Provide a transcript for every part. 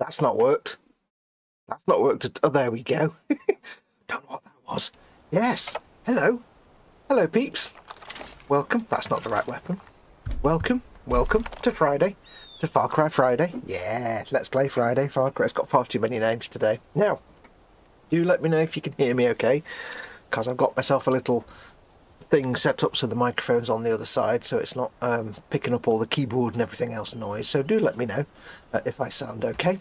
That's not worked. That's not worked. Oh, there we go. Don't know what that was. Yes. Hello. Hello, peeps. Welcome. That's not the right weapon. Welcome. Welcome to Friday. To Far Cry Friday. Yeah, let's play Friday. Far Cry. It's got far too many names today. Now, do let me know if you can hear me okay, because I've got myself a little thing set up so the microphone's on the other side, so it's not picking up all the keyboard and everything else noise. So do let me know if I sound okay.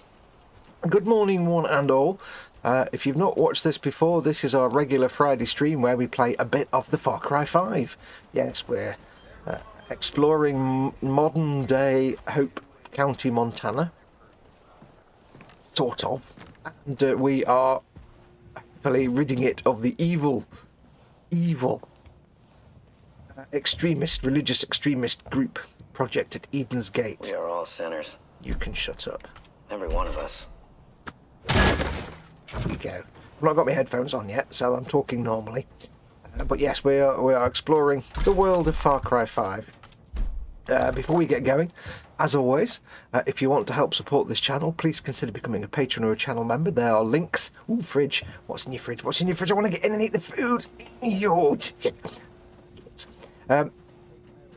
Good morning, one and all. If you've not watched this before, this is our regular Friday stream where we play a bit of the Far Cry 5. Yes, we're exploring modern day Hope County, Montana. Sort of. And we are hopefully ridding it of the evil extremist, religious extremist group project at Eden's Gate. We are all sinners. You can shut up. Every one of us. There we go. I've not got my headphones on yet, so I'm talking normally. But yes, we are exploring the world of Far Cry 5. Before we get going, as always, if you want to help support this channel, please consider becoming a patron or a channel member. There are links. Ooh, fridge. What's in your fridge? What's in your fridge? I want to get in and eat the food.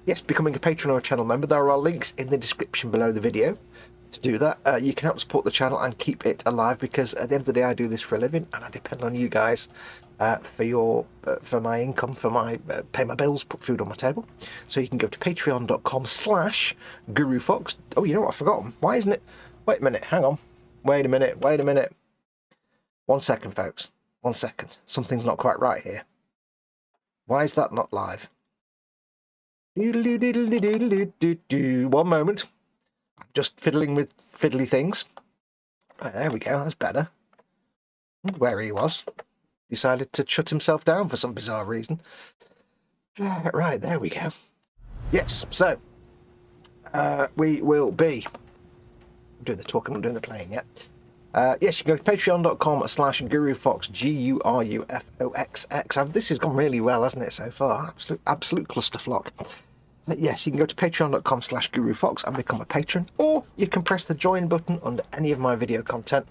Yes, becoming a patron or a channel member. There are links in the description below the video. To do that, you can help support the channel and keep it alive, because at the end of the day I do this for a living and I depend on you guys for my income, for my pay my bills, put food on my table. So you can go to patreon.com/GuruFox. Oh, you know what, I've forgotten. Why isn't it? Wait a minute, hang on. Wait a minute. 1 second, folks. 1 second. Something's not quite right here. Why is that not live? 1 moment. I'm just fiddling with fiddly things. There we go, that's better. Where he was. Decided to shut himself down for some bizarre reason. Right, there we go. Yes, so we will be... I'm doing the talking, I'm not doing the playing yet. Yes, you can go to patreon.com/GuruFox, GuruFoxx. This has gone really well, hasn't it, so far? Absolute clusterflock. Yes, you can go to patreon.com/GuruFox and become a patron, or you can press the join button under any of my video content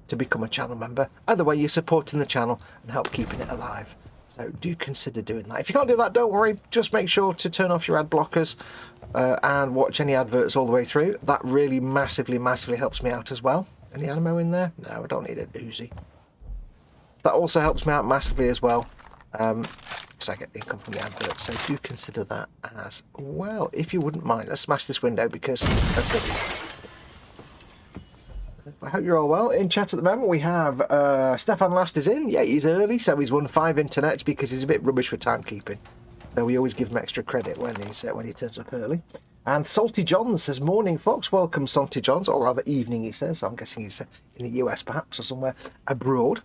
to become a channel member. Either way, you're supporting the channel and help keeping it alive. So do consider doing that. If you can't do that, don't worry. Just make sure to turn off your ad blockers and watch any adverts all the way through. That really massively helps me out as well. Any ammo in there? No, I don't need a Uzi. That also helps me out massively as well. Because I get the income from the advert, so do consider that as well, if you wouldn't mind. Let's smash this window because of good reasons. I hope you're all well. In chat at the moment we have Stefan Last is in. Yeah, he's early, so he's won 5 internets because he's a bit rubbish for timekeeping. So we always give him extra credit when he turns up early. And Salty Johns says, morning Fox, welcome Salty Johns, or rather evening he says, so I'm guessing he's in the US perhaps, or somewhere abroad.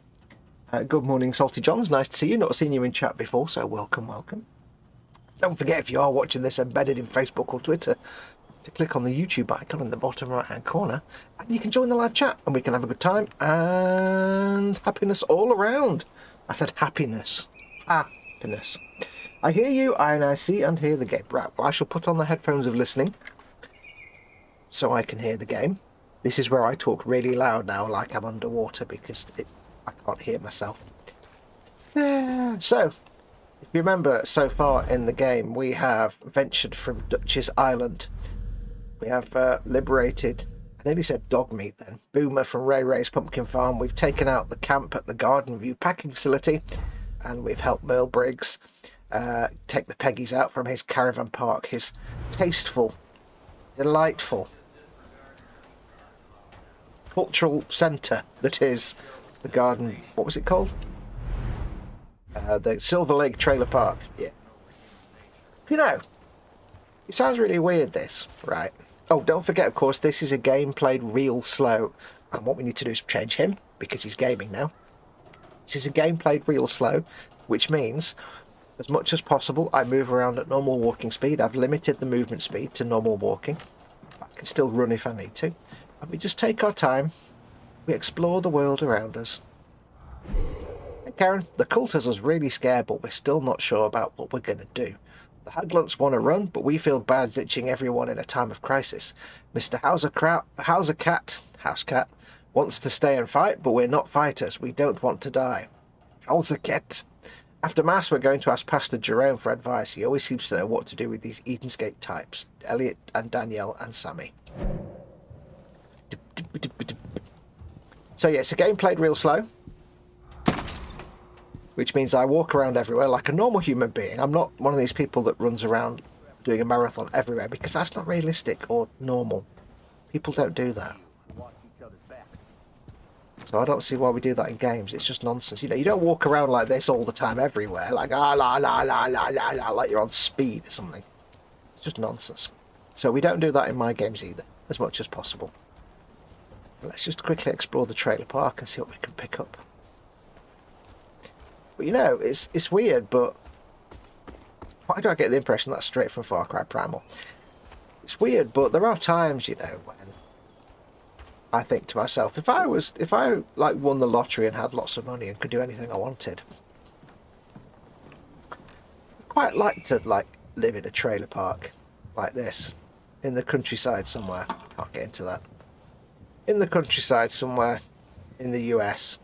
Good morning, Salty Johns. Nice to see you. Not seen you in chat before, so welcome. Don't forget, if you are watching this embedded in Facebook or Twitter, to click on the YouTube icon in the bottom right-hand corner, and you can join the live chat, and we can have a good time and happiness all around. I said happiness. Happiness. I hear you, and I see and hear the game. Right, well, I shall put on the headphones of listening so I can hear the game. This is where I talk really loud now, like I'm underwater, because I can't hear myself. So, if you remember, so far in the game, we have ventured from Dutch's Island. We have liberated, I nearly said dog meat then, Boomer from Ray Ray's Pumpkin Farm. We've taken out the camp at the Garden View packing facility, and we've helped Merle Briggs take the Peggies out from his caravan park, his tasteful, delightful cultural centre that is the garden. What was it called? The Silver Lake Trailer Park. Yeah. You know, it sounds really weird, this, right? Oh, don't forget, of course, this is a game played real slow, and what we need to do is change him because he's gaming now. This is a game played real slow, which means as much as possible I move around at normal walking speed. I've limited the movement speed to normal walking. I can still run if I need to. And we just take our time. We explore the world around us. Hey Karen, the cultists are really scared, but we're still not sure about what we're going to do. The Haglunts want to run, but we feel bad ditching everyone in a time of crisis. Mr. Housecat wants to stay and fight, but we're not fighters. We don't want to die. Also, kid. After Mass, we're going to ask Pastor Jerome for advice. He always seems to know what to do with these Eden's Gate types. Elliot and Danielle and Sammy. So yeah, it's a game played real slow. Which means I walk around everywhere like a normal human being. I'm not one of these people that runs around doing a marathon everywhere, because that's not realistic or normal. People don't do that. So I don't see why we do that in games. It's just nonsense. You know, you don't walk around like this all the time everywhere, like la la la la la la, like you're on speed or something. It's just nonsense. So we don't do that in my games either, as much as possible. Let's just quickly explore the trailer park and see what we can pick up. But you know, it's weird, but why do I get the impression that's straight from Far Cry Primal? It's weird, but there are times, you know, when I think to myself, if I like won the lottery and had lots of money and could do anything I wanted, I'd quite like to live in a trailer park like this, in the countryside somewhere. Can't get into that. In the countryside somewhere, in the US,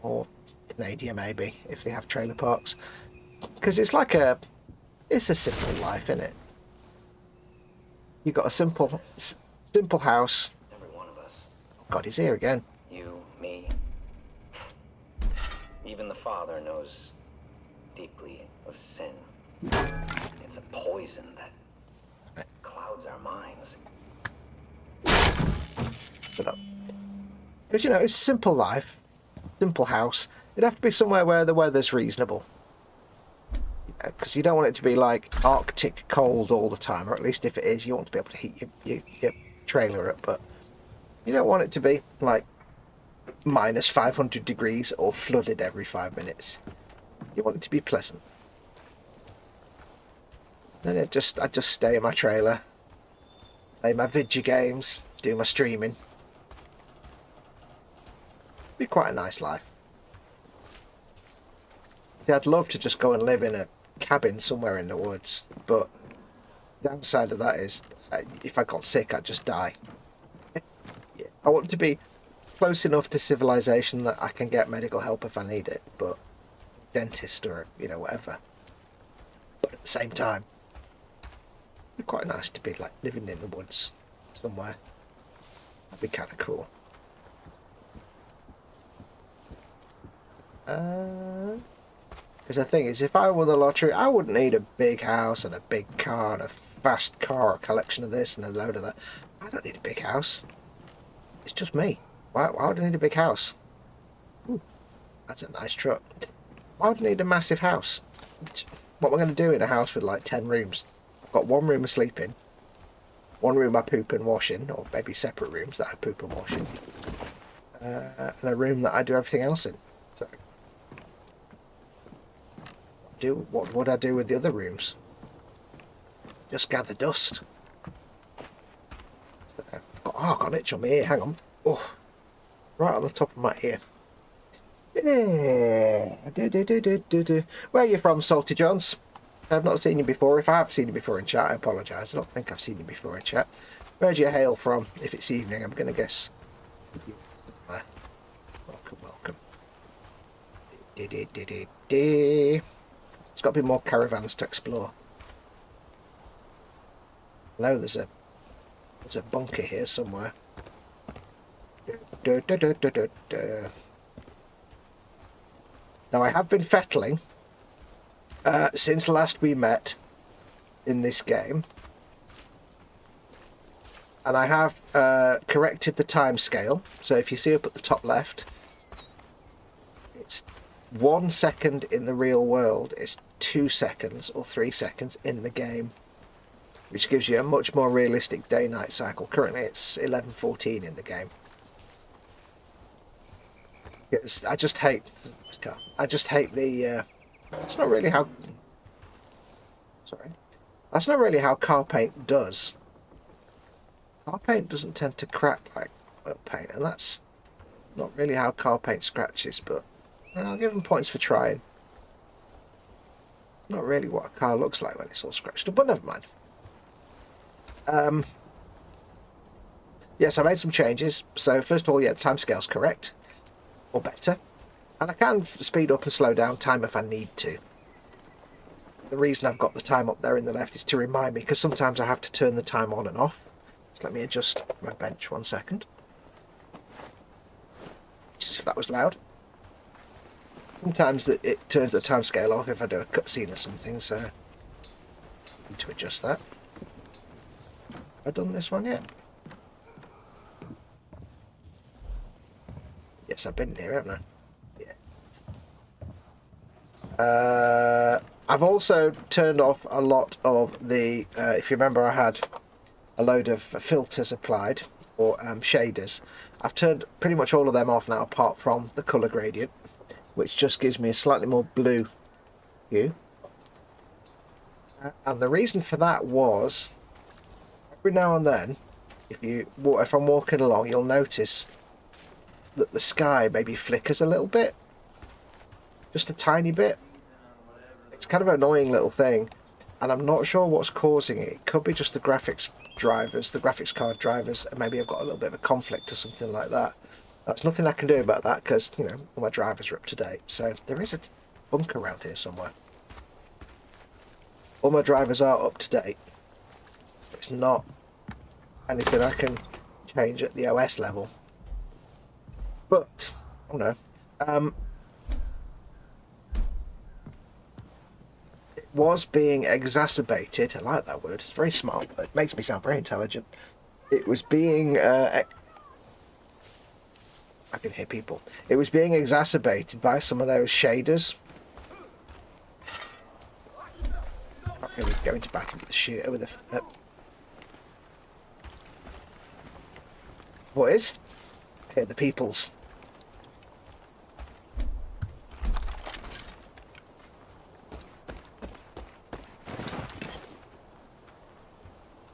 or Canada maybe, if they have trailer parks, because it's a simple life, isn't it? You've got a simple house. Every one of us. God, he's here again. You, me. Even the Father knows deeply of sin. It's a poison that clouds our minds. Shut up. Because, you know, it's a simple life, simple house. It'd have to be somewhere where the weather's reasonable. Because you don't want it to be like Arctic cold all the time, or at least if it is, you want to be able to heat your trailer up, but you don't want it to be like minus 500 degrees or flooded every 5 minutes. You want it to be pleasant. Then I'd just stay in my trailer, play my video games, do my streaming. Be quite a nice life. See, I'd love to just go and live in a cabin somewhere in the woods, but the downside of that is if I got sick, I'd just die. Yeah. I want to be close enough to civilization that I can get medical help if I need it, but dentist or, you know, whatever. But at the same time, it'd be quite nice to be like living in the woods somewhere. That'd be kind of cool. Because the thing is, if I won the lottery, I wouldn't need a big house and a big car and a fast car, a collection of this and a load of that. I don't need a big house. It's just me. Why would I need a big house? Ooh, that's a nice truck. Why would I need a massive house? What am I going to do in a house with like 10 rooms? I've got one room I sleep in, one room I poop and wash in, or maybe separate rooms that I poop and wash in, and a room that I do everything else in. So, what would I do with the other rooms? Just gather dust. Oh, I've got an itch on my ear. Hang on. Oh, right on the top of my ear. Yeah. Where are you from, Salty Johns? I've not seen you before. If I have seen you before in chat, I apologise. I don't think I've seen you before in chat. Where do you hail from? If it's evening, I'm going to guess. Welcome, welcome. There's got to be more caravans to explore. No, there's a bunker here somewhere. Now I have been fettling since last we met in this game, and I have corrected the time scale. So if you see up at the top left, it's 1 second in the real world. It's 2 seconds or 3 seconds in the game, which gives you a much more realistic day-night cycle. Currently it's 11:14 in the game. I just hate the that's not really how car paint does. Car paint doesn't tend to crack like oil paint, and that's not really how car paint scratches, but I'll give them points for trying. Not really what a car looks like when it's all scratched up, but never mind. Yes, I made some changes. So first of all, yeah, the timescale's correct, or better. And I can speed up and slow down time if I need to. The reason I've got the time up there in the left is to remind me, because sometimes I have to turn the time on and off. Just let me adjust my bench 1 second. Just if that was loud. Sometimes it turns the timescale off if I do a cutscene or something, so I need to adjust that. Have I done this one yet? Yes, I've been here, haven't I? Yeah. I've also turned off a lot of the, if you remember I had a load of filters applied, or shaders. I've turned pretty much all of them off now apart from the colour gradient, which just gives me a slightly more blue hue. And the reason for that was, every now and then, if I'm walking along, you'll notice that the sky maybe flickers a little bit. Just a tiny bit. It's kind of an annoying little thing, and I'm not sure what's causing it. It could be just the graphics drivers, the graphics card drivers, and maybe I've got a little bit of a conflict or something like that. That's nothing I can do about that because, you know, all my drivers are up to date. So there is a bunker around here somewhere. All my drivers are up to date. It's not anything I can change at the OS level. But, oh no. It was being exacerbated. I like that word. It's very smart, but it makes me sound very intelligent. It was being... I can hear people. It was being exacerbated by some of those shaders. I'm going to go into battle with the shooter with the... What is? Okay, the peoples.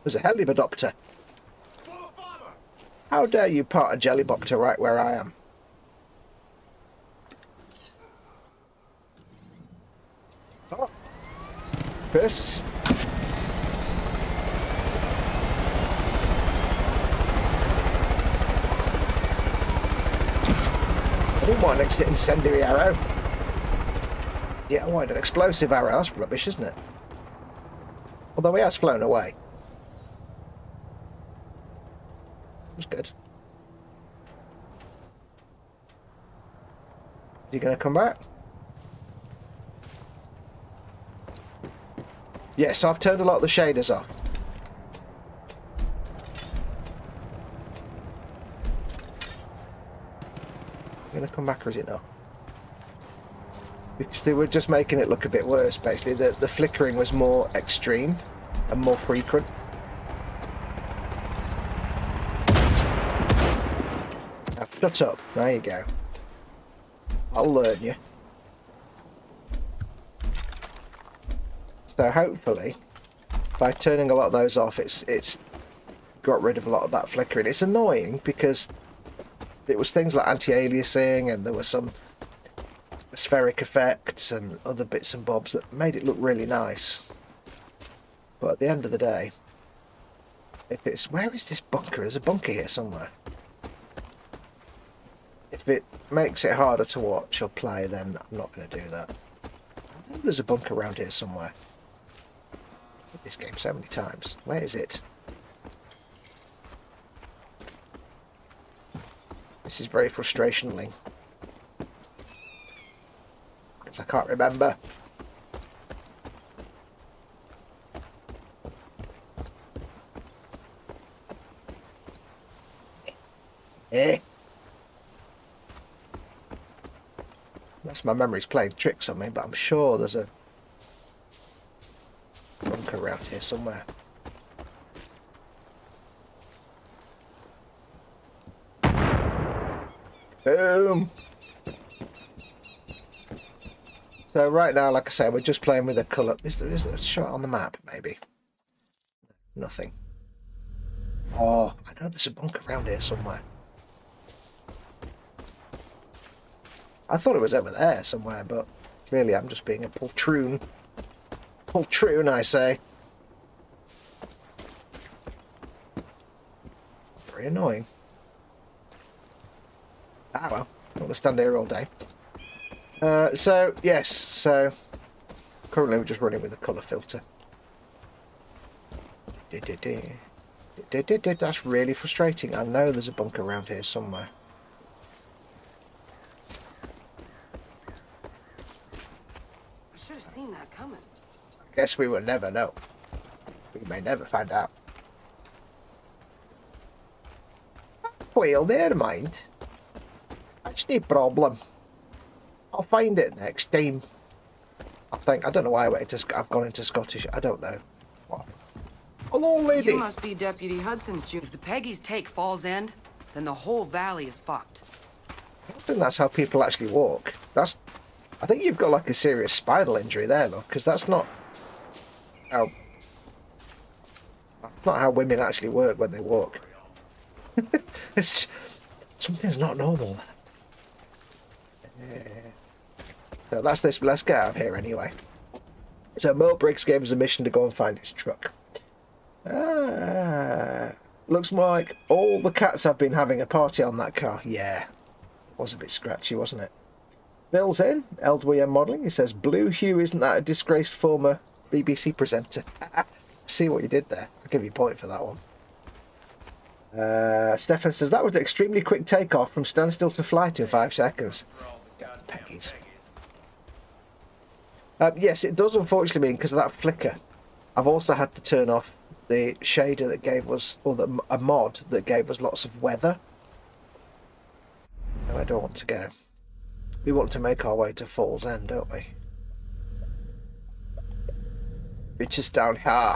There's a helicopter. How dare you part a jellybopter right where I am? Oh. Curses. I didn't want an incendiary arrow. Yeah, I wanted an explosive arrow. That's rubbish, isn't it? Although he has flown away. That's good. You gonna come back? Yeah, so I've turned a lot of the shaders off. You gonna come back or is it not? Because they were just making it look a bit worse, basically. The flickering was more extreme and more frequent. Now, shut up. There you go. I'll learn you. So hopefully, by turning a lot of those off, it's got rid of a lot of that flickering. It's annoying because it was things like anti-aliasing, and there were some spheric effects and other bits and bobs that made it look really nice. But at the end of the day, if it's... Where is this bunker? There's a bunker here somewhere. If it makes it harder to watch or play, then I'm not going to do that. I know there's a bunker around here somewhere. I've played this game so many times. Where is it? This is very frustrationing. Because I can't remember. Eh? Unless my memory's playing tricks on me, but I'm sure there's a bunker around here somewhere. Boom! So right now, like I say, we're just playing with the colour. Is there a shot on the map, maybe? Nothing. Oh, I know there's a bunker around here somewhere. I thought it was over there somewhere, but clearly I'm just being a poltroon. Poltroon, I say. Very annoying. Ah well, I don't want to stand here all day. So, yes, so currently we're just running with the colour filter. That's really frustrating. I know there's a bunker around here somewhere. I should have seen that coming. I guess we will never know. We may never find out. Well, never mind. That's no problem. I'll find it next time. I think. I don't know why I've gone into Scottish. I don't know. What? Hello, lady. You must be Deputy Hudson's June. If the Peggies take Falls End, then the whole valley is fucked. I don't think that's how people actually walk. I think you've got like a serious spinal injury there, look, because that's not how women actually work when they walk. Something's not normal. So that's this. Let's get out of here anyway. So Mo Briggs gave us a mission to go and find his truck. Looks like all the cats have been having a party on that car. Yeah, it was a bit scratchy, wasn't it? Bill's in, LWM modelling. He says, Blue Hue, isn't that a disgraced former BBC presenter? See what you did there. I'll give you a point for that one. Stefan says, that was an extremely quick takeoff from standstill to flight in 5 seconds. Peggies. Yes, it does unfortunately mean because of that flicker. I've also had to turn off the shader that gave us, or a mod that gave us lots of weather. No, I don't want to go. We want to make our way to Falls End, don't we? Which is down here.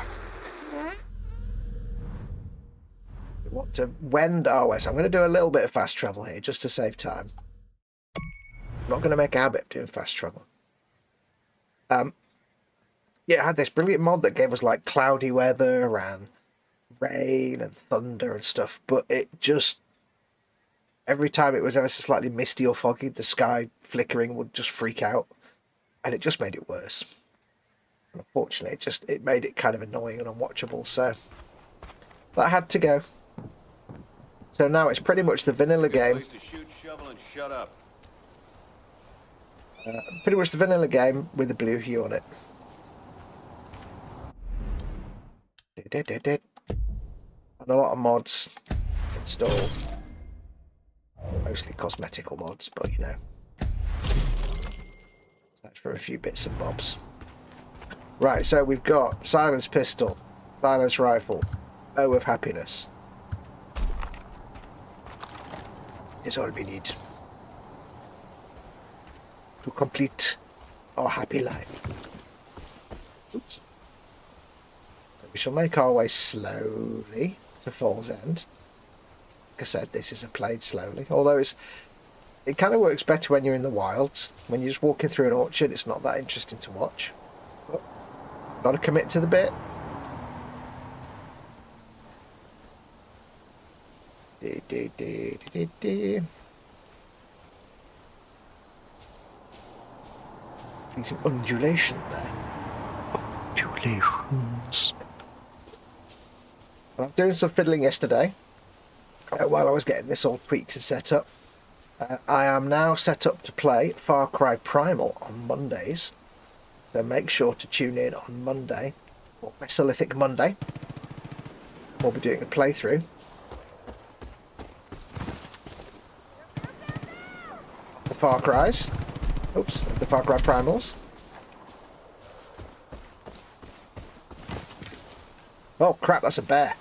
We want to wend our way. So I'm going to do a little bit of fast travel here just to save time. I'm not going to make a habit of doing fast travel. Yeah, I had this brilliant mod that gave us like cloudy weather and rain and thunder and stuff, but it just, every time it was ever so slightly misty or foggy, the sky flickering would just freak out, and it just made it worse. And unfortunately, it made it kind of annoying and unwatchable, so that had to go. So now it's pretty much the vanilla game. Pretty much the vanilla game with the Blue Hue on it. And a lot of mods installed. Mostly cosmetical mods, but you know. That's for a few bits and bobs. Right, so we've got silence pistol, silence rifle, O of happiness. It's all we need to complete our happy life. Oops. So we shall make our way slowly to Falls End. Like I said, this is played slowly, although it kind of works better when you're in the wilds. When you're just walking through an orchard, it's not that interesting to watch. But got to commit to the bit. Some undulation there. Undulations. I was doing some fiddling yesterday while I was getting this all tweaked and set up. I am now set up to play Far Cry Primal on Mondays. So make sure to tune in on Monday, or Mesolithic Monday. We'll be doing a playthrough. The Far Cries. Oops, the Far Cry Primals. Oh crap, that's a bear.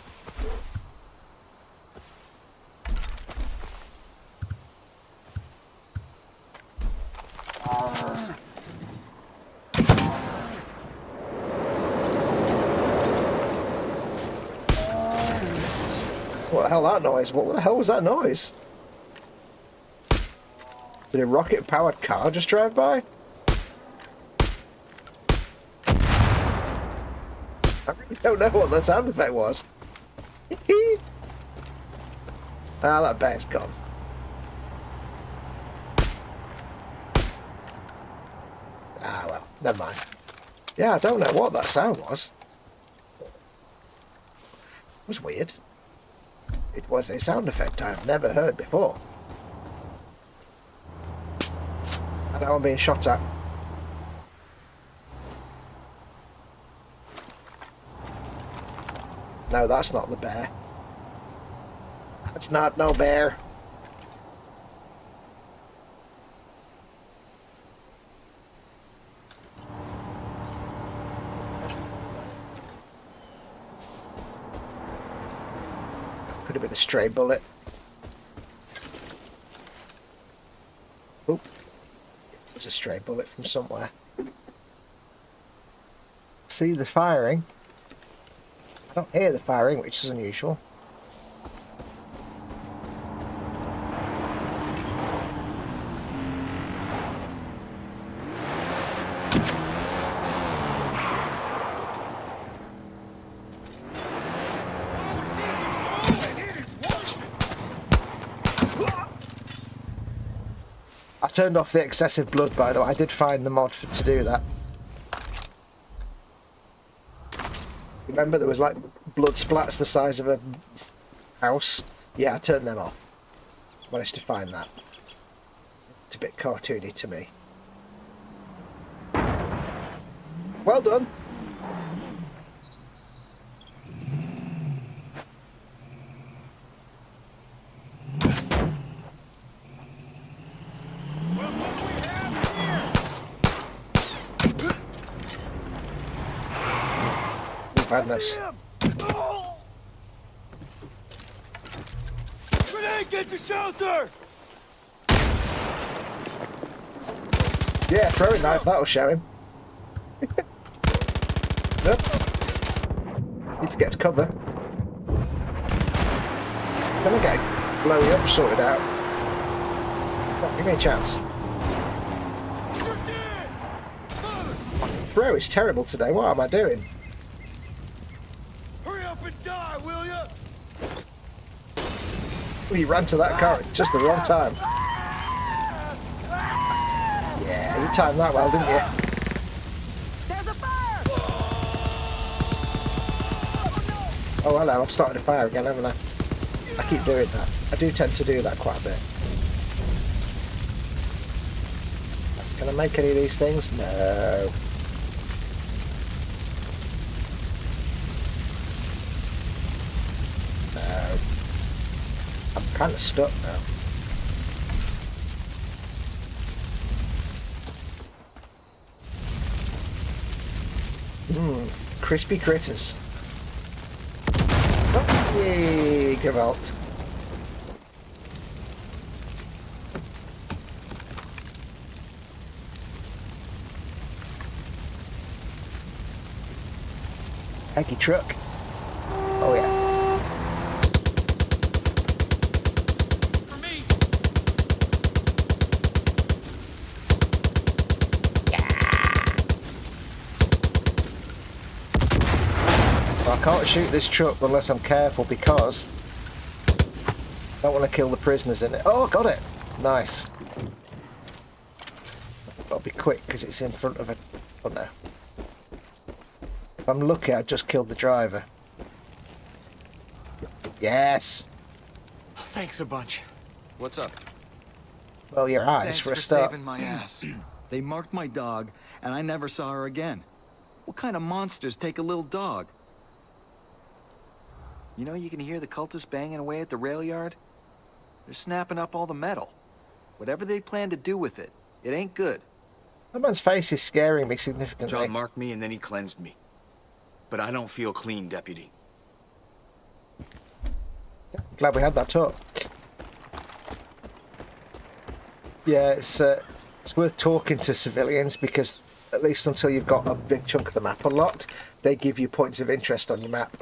What the hell that noise? What the hell was that noise? Did a rocket-powered car just drive by? I really don't know what the sound effect was. Ah, that bear's gone. Ah, well, never mind. Yeah, I don't know what that sound was. It was weird. It was a sound effect I have never heard before. I know I'm being shot at. No, that's not the bear. That's not no bear. Could have been a stray bullet. Oop. It was a stray bullet from somewhere. See the firing? I don't hear the firing, which is unusual. I turned off the excessive blood, by the way. I did find the mod to do that. Remember there was like blood splats the size of a house? Yeah, I turned them off. Managed to find that. It's a bit cartoony to me. Well done. Madness. Grenade, get to shelter! Yeah, throwing knife, that'll show him. Nope. Need to get to cover. Then I get blowy up sorted out. Oh, give me a chance. Throw is terrible today. What am I doing? Die, will ya? Well, you ran to that car at just the wrong time. Yeah, you timed that well, didn't you? There's a fire! Oh, hello, I've started a fire again, haven't I? I keep doing that. I do tend to do that quite a bit. Can I make any of these things? No. I'm kind of stuck now. Crispy critters. Oh, yay, Gewalt. Peggy truck. Oh yeah. I can't shoot this truck unless I'm careful because I don't want to kill the prisoners in it. Oh, got it! Nice. Got to be quick because it's in front of a... Oh no. If I'm lucky, I just killed the driver. Yes! Thanks a bunch. What's up? Well, your eyes Thanks for a for start. saving my ass. They marked my dog, and I never saw her again. What kind of monsters take a little dog? You know, you can hear the cultists banging away at the rail yard? They're snapping up all the metal. Whatever they plan to do with it, it ain't good. That man's face is scaring me significantly. John marked me and then he cleansed me. But I don't feel clean, Deputy. Glad we had that talk. Yeah, it's worth talking to civilians because at least until you've got a big chunk of the map unlocked, they give you points of interest on your map.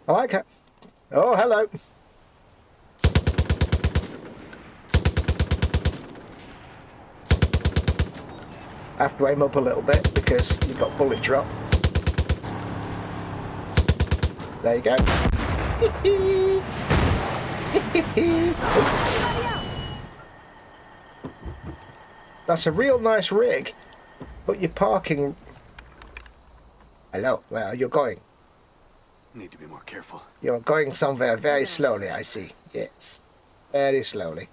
I like it. Oh, hello. I have to aim up a little bit because you've got bullet drop. There you go. That's a real nice rig, but you're parking... Hello, where are you going? Need to be more careful. You're going somewhere very slowly, I see. Yes, very slowly.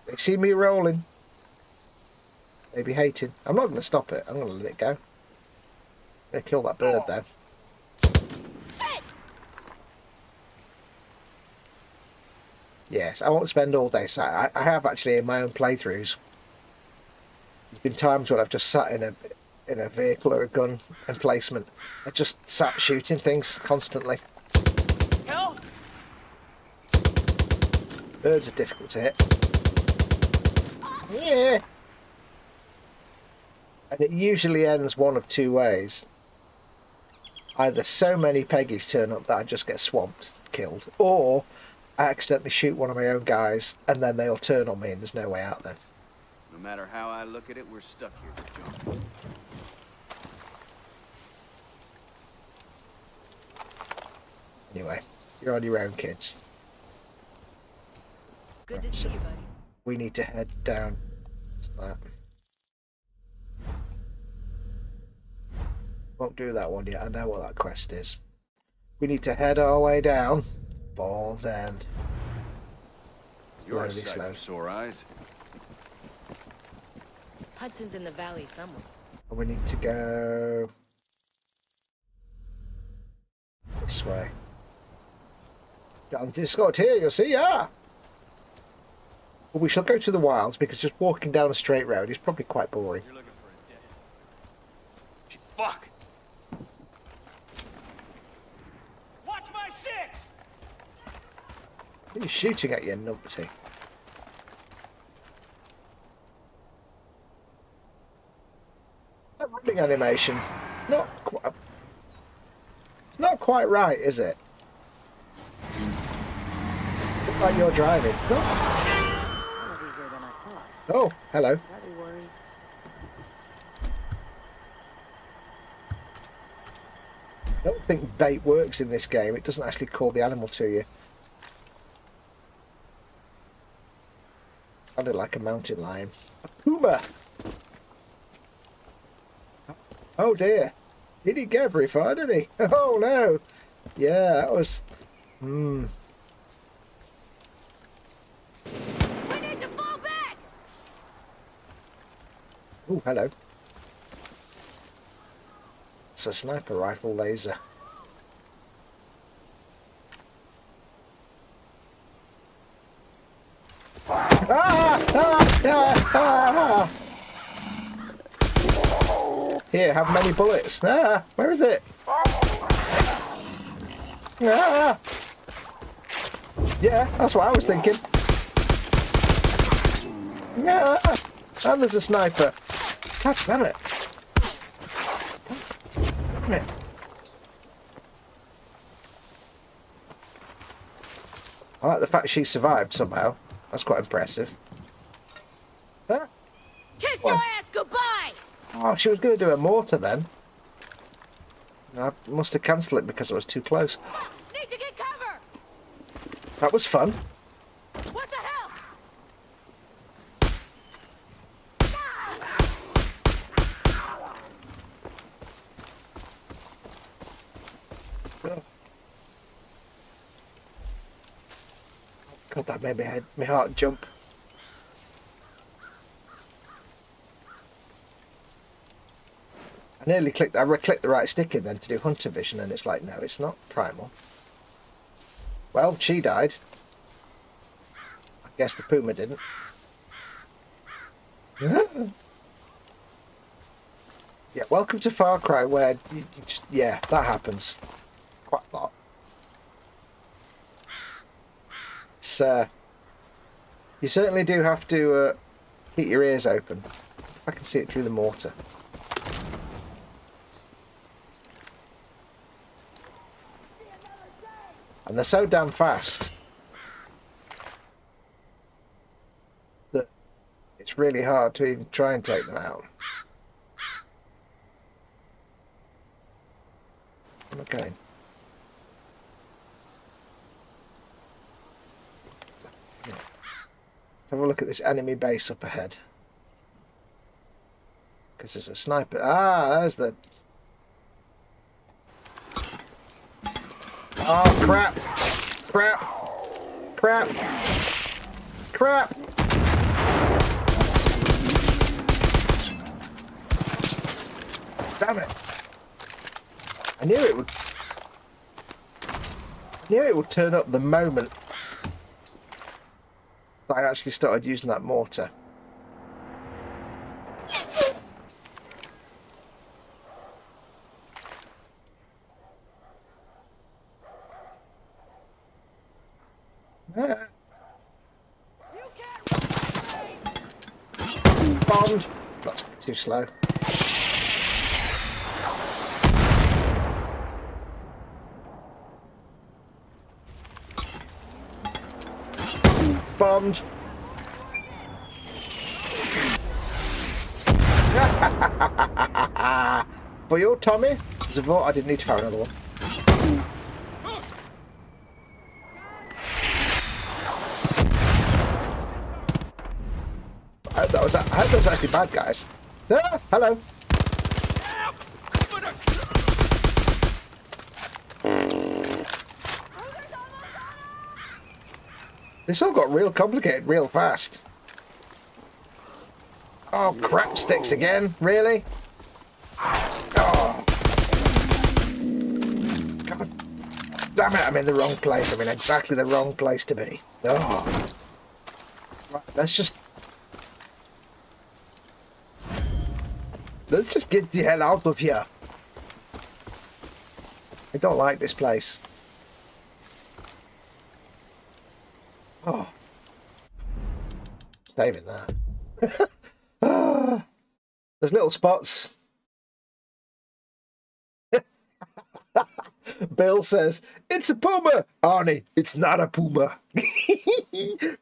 They see me rolling. Maybe hating. I'm not going to stop it. I'm going to let it go. I'm going to kill that bird, though. Yes, I won't spend all day sat. I have actually in my own playthroughs. There's been times when I've just sat in a vehicle or a gun emplacement. I just sat shooting things constantly. Hell? Birds are difficult to hit. Yeah. And it usually ends one of two ways. Either so many Peggies turn up that I just get swamped, killed, or I accidentally shoot one of my own guys and then they all turn on me and there's no way out then. No matter how I look at it, we're stuck here, John. Anyway, you're on your own, kids. Good to see you, buddy. We need to head down to that. Won't do that one yet. I know what that quest is. We need to head our way down. Balls End. You're a Slowly, sight slow. for sore eyes. Hudson's in the valley somewhere. We need to go this way. On Discord here, you'll see, yeah. But we shall go to the wilds because just walking down a straight road is probably quite boring. You're looking for a dead. Fuck! Watch my six! What are you shooting at, you numpty? That running animation, not quite right, is it? Look like you're driving. Oh, hello. I don't think bait works in this game. It doesn't actually call the animal to you. Sounded like a mountain lion. A puma! Oh dear. He didn't get very far, did he? Oh no! Yeah, that was... We need to fall back! Oh, hello. It's a sniper rifle laser. Here, have many bullets. Where is it? Yeah, that's what I was thinking. And there's a sniper. God damn it. Damn it. I like the fact she survived somehow. That's quite impressive. Kiss your ass goodbye! Oh, she was going to do a mortar then. I must have cancelled it because it was too close. Need to get cover! That was fun. What the hell? God, that made my heart jump. I nearly clicked the right stick in then to do hunter vision and it's like, no, it's not primal. Well, she died. I guess the puma didn't. Yeah, welcome to Far Cry where you just, yeah, that happens quite a lot. It's, you certainly do have to keep your ears open. I can see it through the mortar. And they're so damn fast that it's really hard to even try and take them out. Okay. Let's have a look at this enemy base up ahead. Because there's a sniper. Ah, there's the... Oh, crap! Crap! Crap! Crap! Damn it! I knew it would... I knew it would turn up the moment that I actually started using that mortar. Bombed. That's too slow. Bombed. For you, Tommy. There's a vote. I didn't need to fire another one. I hope that was actually bad guys. Ah, hello. This all got real complicated real fast. Oh, crap sticks again. Really? Oh. God damn it, I'm in the wrong place. I'm in exactly the wrong place to be. Oh. Right, let's just get the hell out of here. I don't like this place. Oh. Saving that. Ah. There's little spots. Bill says, it's a puma. Arnie, it's not a puma.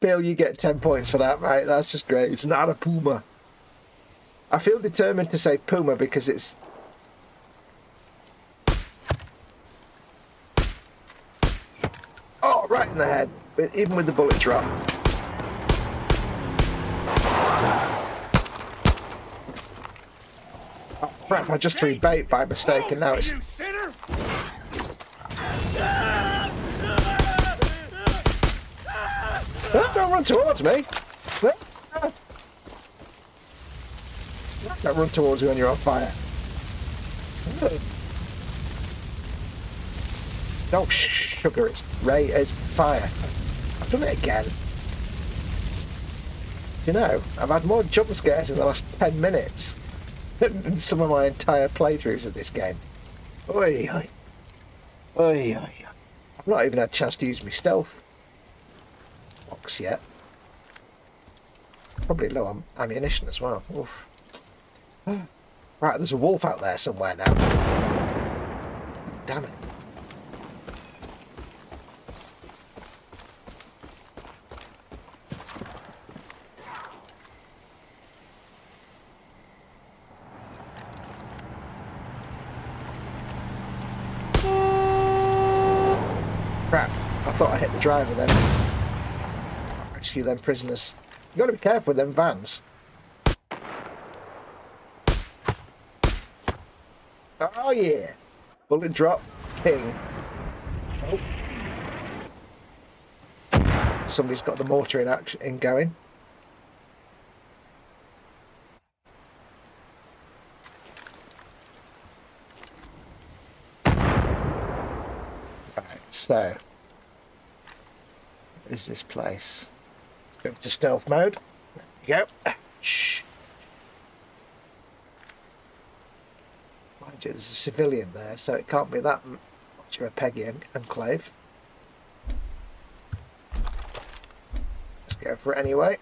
Bill, you get 10 points for that, mate. That's just great. It's not a puma. I feel determined to say puma because it's... Oh, right in the head. Even with the bullet drop. Oh, crap, I just threw bait by mistake and now it's... Oh, don't run towards me. Don't run towards me when you're on fire. Oh, sugar, it's fire. I've done it again. You know, I've had more jump scares in the last 10 minutes than some of my entire playthroughs of this game. Oi, oi. Oi, oi. I've not even had a chance to use my stealth box yet. Probably low on ammunition as well. Oof. Right, there's a wolf out there somewhere now. Damn it. Crap, I thought I hit the driver then. Rescue them prisoners. You gotta be careful with them vans. Oh yeah! Bullet drop, ping. Oh. Somebody's got the mortar in action going. Right, so what is this place? Let's go to stealth mode. There we go. Shh. There's a civilian there, so it can't be that much of a Peggy enclave. Let's go for it anyway.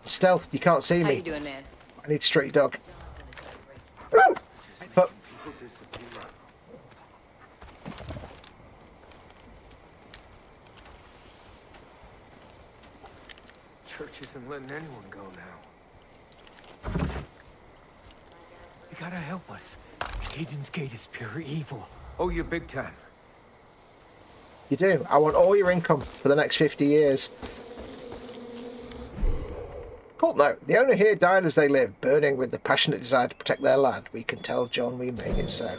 Stealth, you can't see me. How you doing, man? I need street dog. But Church isn't letting anyone go now. You gotta help us. Eden's Gate is pure evil. Oh, you're big time. You do. I want all your income for the next 50 years. Cool note. The owner here died as they lived, burning with the passionate desire to protect their land. We can tell John we made it so.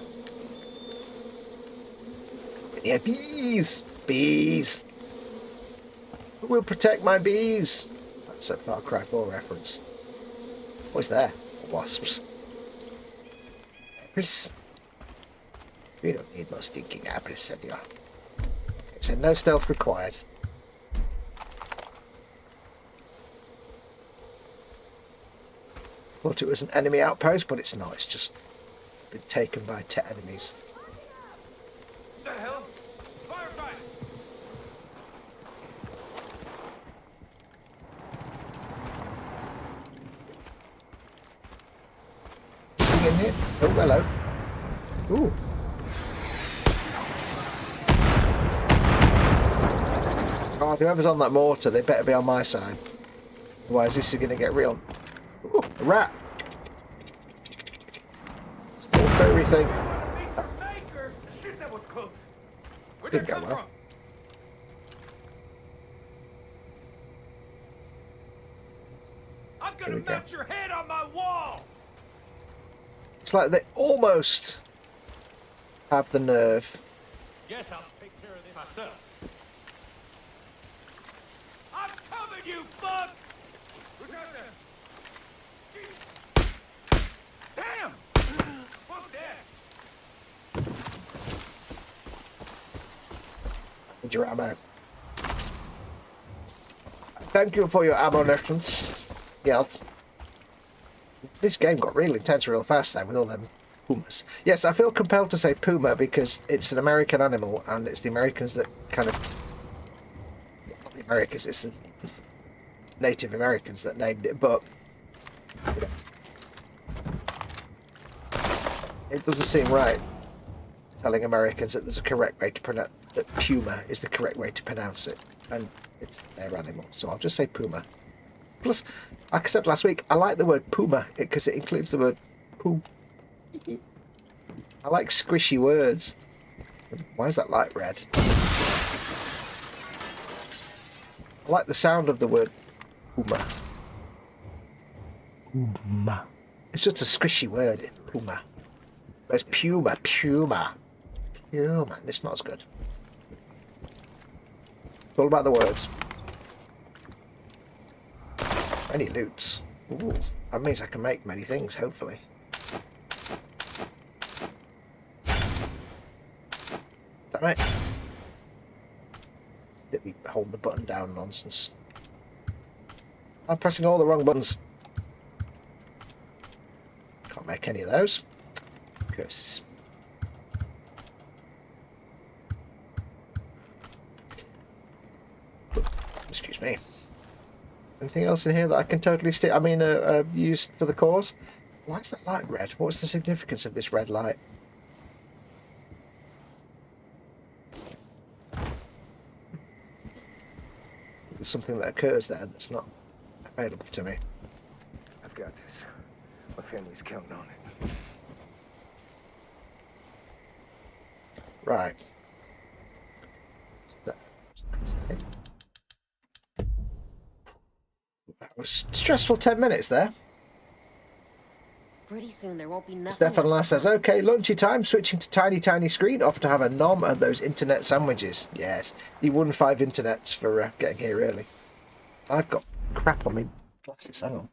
Yeah, bees! Bees! Who will protect my bees? That's a Far Cry 4 reference. What's there? Wasps. Apples. We don't need no stinking apples, senor. Okay, so no stealth required. Thought it was an enemy outpost, but it's not. It's just been taken by 10 enemies. What the hell? Firefight! Anything in here? Oh, hello. Ooh. God, whoever's on that mortar, they better be on my side. Otherwise, this is going to get real. Ooh, a rat. Small furry thing. Baker! Shit, that was close. Where'd Didn't that go come well. from? I'm There gonna we go. mount your head on my wall! It's like they almost have the nerve. Guess I'll take care of this myself. I'm coming, you fuck! Who's out there? Damn! Fuck that! Need your ammo. Thank you for your ammo donations. Yeah, this game got real intense real fast there with all them pumas. Yes, I feel compelled to say puma because it's an American animal and it's the Americans that kind of... Not the Americans, it's the Native Americans that named it, but... It doesn't seem right telling Americans that there's a correct way to pronounce... that puma is the correct way to pronounce it. And it's their animal, so I'll just say puma. Plus, like I said last week, I like the word puma because it includes the word poo. I like squishy words. Why is that light red? I like the sound of the word puma. Puma. It's just a squishy word, puma. Whereas puma, puma. Puma. It's not as good. It's all about the words. Many loots. Ooh, that means I can make many things, hopefully. Damn it. Did we hold the button down nonsense? I'm pressing all the wrong buttons. Can't make any of those. Curses. Excuse me. Anything else in here that I can totally use for the cause? Why is that light red? What's the significance of this red light? There's something that occurs there that's not available to me. I've got this. My family's counting on it. Right. That was stressful 10 minutes there. Pretty soon there won't be nothing. Stefan Lass left says, okay, lunchy time, switching to tiny screen, off to have a nom of those internet sandwiches. Yes, he won 5 internets for getting here early. I've got crap on my glasses, hang on.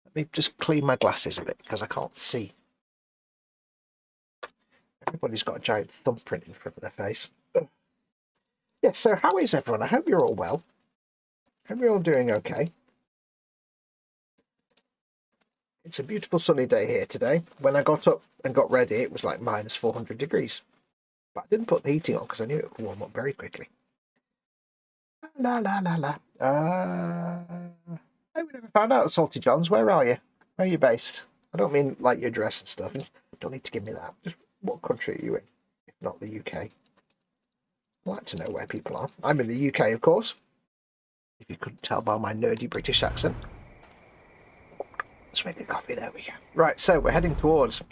Let me just clean my glasses a bit, because I can't see. Everybody's got a giant thumbprint in front of their face. Ugh. Yes, so how is everyone? I hope you're all well. Hope you're all doing okay. It's a beautiful sunny day here today. When I got up and got ready, it was like minus 400 degrees. But I didn't put the heating on because I knew it would warm up very quickly. La la la la. I would never found out, Salty Johns. Where are you? Where are you based? I don't mean like your dress and stuff. You don't need to give me that. Just what country are you in? If not the UK. I'd like to know where people are. I'm in the UK, of course. If you couldn't tell by my nerdy British accent. Let's make a coffee, there we go. Right, so we're heading towards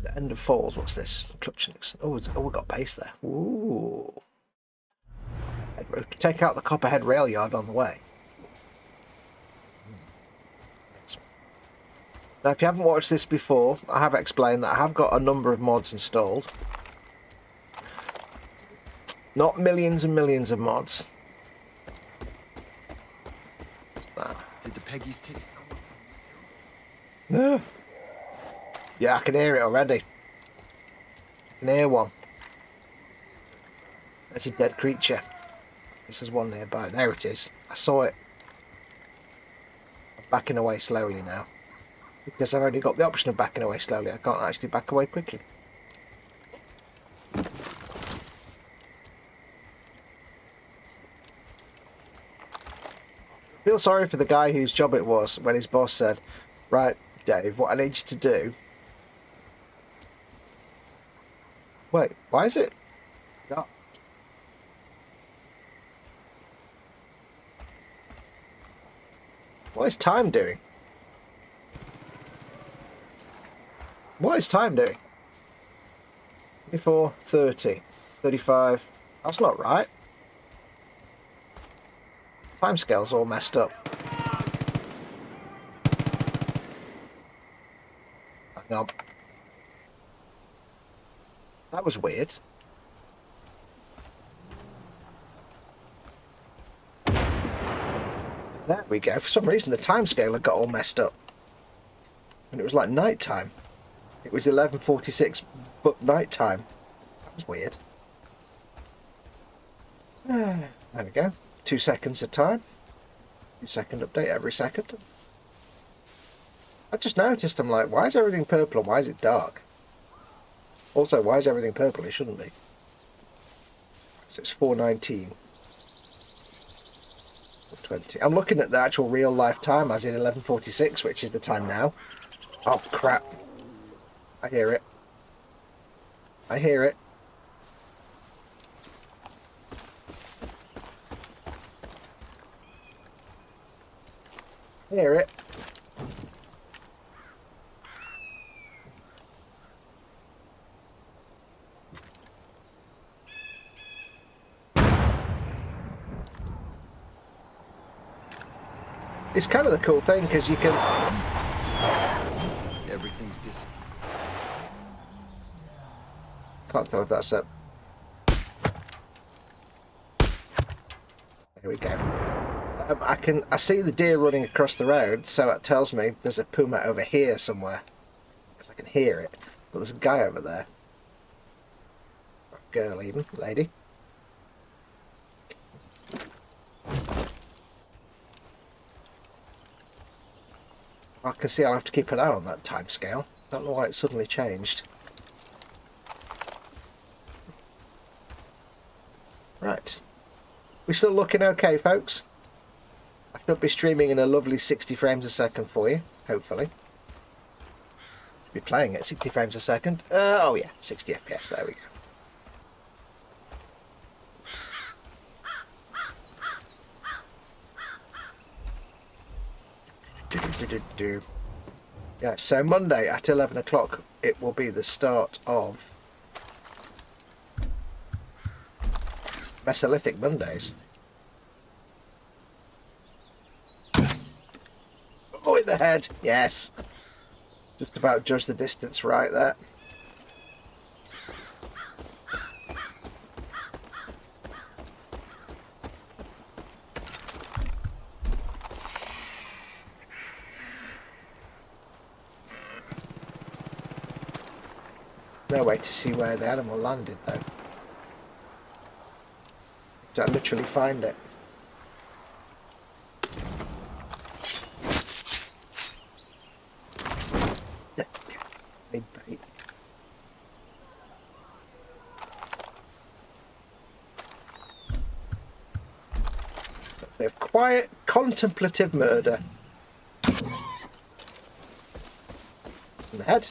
the end of Falls. What's this? Clutching. Oh, we've got base there. Ooh. Take out the Copperhead rail yard on the way. Now, if you haven't watched this before, I have explained that I have got a number of mods installed. Not millions and millions of mods. Did the Peggies take... No. Yeah, I can hear it already. I can hear one. There's a dead creature. This is one nearby. There it is. I saw it. I'm backing away slowly now. Because I've only got the option of backing away slowly. I can't actually back away quickly. I feel sorry for the guy whose job it was when his boss said, right, Dave, what I need you to do... Wait, why is it... dark? What is time doing? What is time doing? 24, 30, 35. That's not right. Timescale's all messed up. Hang on. That was weird. There we go. For some reason the timescale had got all messed up. And it was like night time. It was 11:46, but night time. That was weird. There we go. 2 seconds of time. 2-second update every second. I just noticed, I'm like, why is everything purple and why is it dark? Also, why is everything purple? It shouldn't be. So it's 4:19. 20. I'm looking at the actual real life time as in 11:46, which is the time now. Oh crap. I hear it. I hear it. I hear it. It's kind of the cool thing because you can... Everything's dis... Can't tell if that's up. There we go. I see the deer running across the road, so it tells me there's a puma over here somewhere. Because I can hear it. But there's a guy over there. Or girl even, lady. I can see I'll have to keep an eye on that time scale. Don't know why it suddenly changed. Right. We still looking okay, folks? I should be streaming in a lovely 60 frames a second for you, hopefully. Be playing at 60 frames a second. Oh yeah, 60 FPS, there we go. Yeah, so Monday at 11 o'clock it will be the start of Mesolithic Mondays. Oh, in the head, yes. Just about judge the distance right there. No way to see where the animal landed though. Did I literally find it? Big bait. A quiet, contemplative murder. In the head.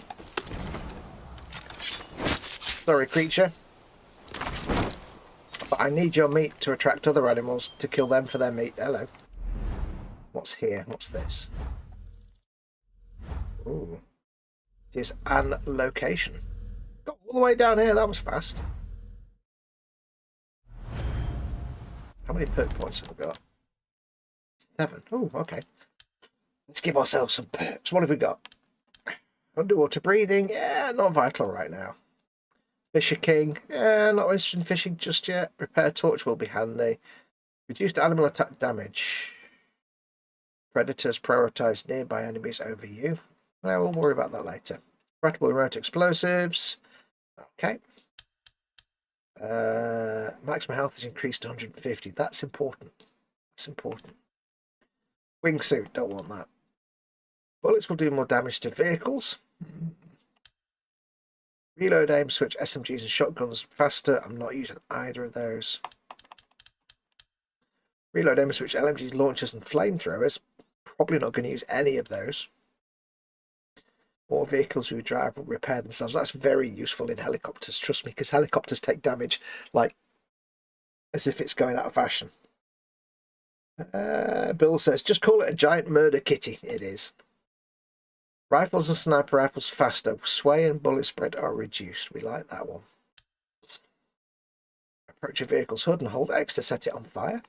Sorry, creature. But I need your meat to attract other animals to kill them for their meat. Hello. What's here? What's this? Ooh. Here's an location. Got all the way down here. That was fast. How many perk points have we got? 7. Oh, okay. Let's give ourselves some perks. What have we got? Underwater breathing. Yeah, not vital right now. Fisher King. Yeah, not interested in fishing just yet. Repair torch will be handy. Reduced animal attack damage. Predators prioritize nearby enemies over you. Well, we'll worry about that later. Compatible remote explosives. Okay. Maximum health is increased to 150. That's important. That's important. Wingsuit. Don't want that. Bullets will do more damage to vehicles. Reload aim switch SMGs and shotguns faster. I'm not using either of those. Reload aim switch LMGs, launchers and flamethrowers. Probably not going to use any of those. More vehicles who drive will repair themselves. That's very useful in helicopters, trust me, because helicopters take damage like as if it's going out of fashion. Bill says, just call it a giant murder kitty. It is. Rifles and sniper rifles faster. Sway and bullet spread are reduced. We like that one. Approach your vehicle's hood and hold X to set it on fire.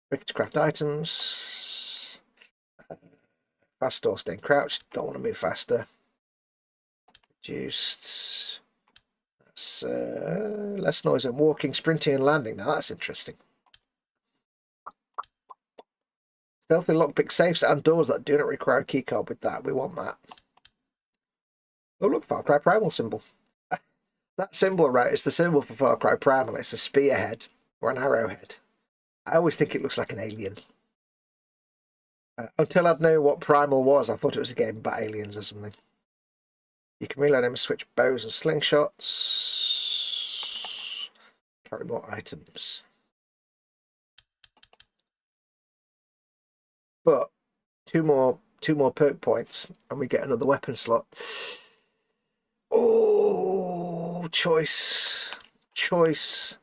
Quick to craft items. Fast or staying crouched. Don't want to move faster. Reduced. That's less noise and walking, sprinting and landing. Now that's interesting. Stealthy lockpick safes and doors that do not require a keycard with that. We want that. Oh look, Far Cry Primal symbol. That symbol, right, is the symbol for Far Cry Primal. It's a spearhead or an arrowhead. I always think it looks like an alien. Until I'd known what Primal was, I thought it was a game about aliens or something. You can reload and switch bows and slingshots. Carry more items. But two more perk points and we get another weapon slot. Oh, choice. Where's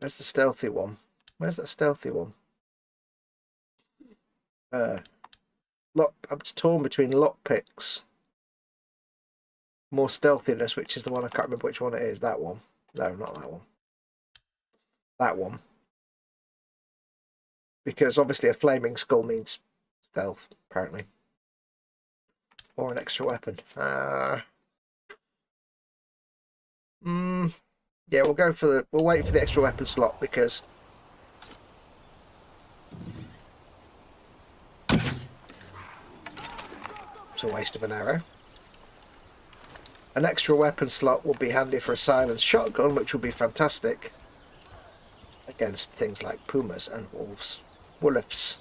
the stealthy one? Where's that stealthy one? I'm torn between lockpicks. More stealthiness, which is the one I can't remember which one it is. That one. No, not that one. That one. Because obviously a flaming skull means stealth, apparently. Or an extra weapon. Yeah, we'll wait for the extra weapon slot because it's a waste of an arrow. An extra weapon slot will be handy for a silenced shotgun, which will be fantastic against things like pumas and wolves. Wolves.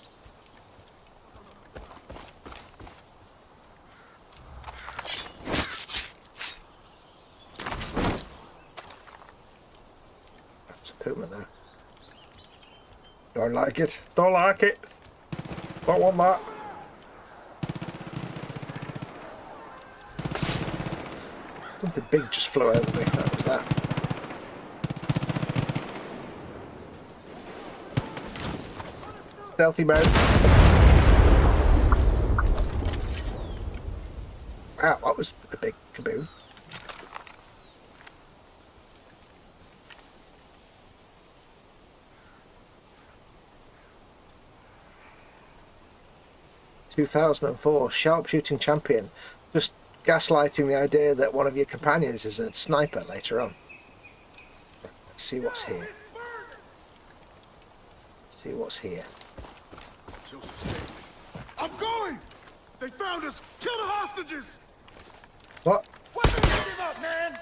That's a puma there. Don't like it. Don't like it. Don't want that. Something big just flew over me. That was that. Stealthy mode. Wow, that was a big kaboom. "2004 sharpshooting champion." Just gaslighting the idea that one of your companions is a sniper later on. Let's see what's here. See what's here. I'm going! They found us! Kill the hostages! What? Weapons, give up, man!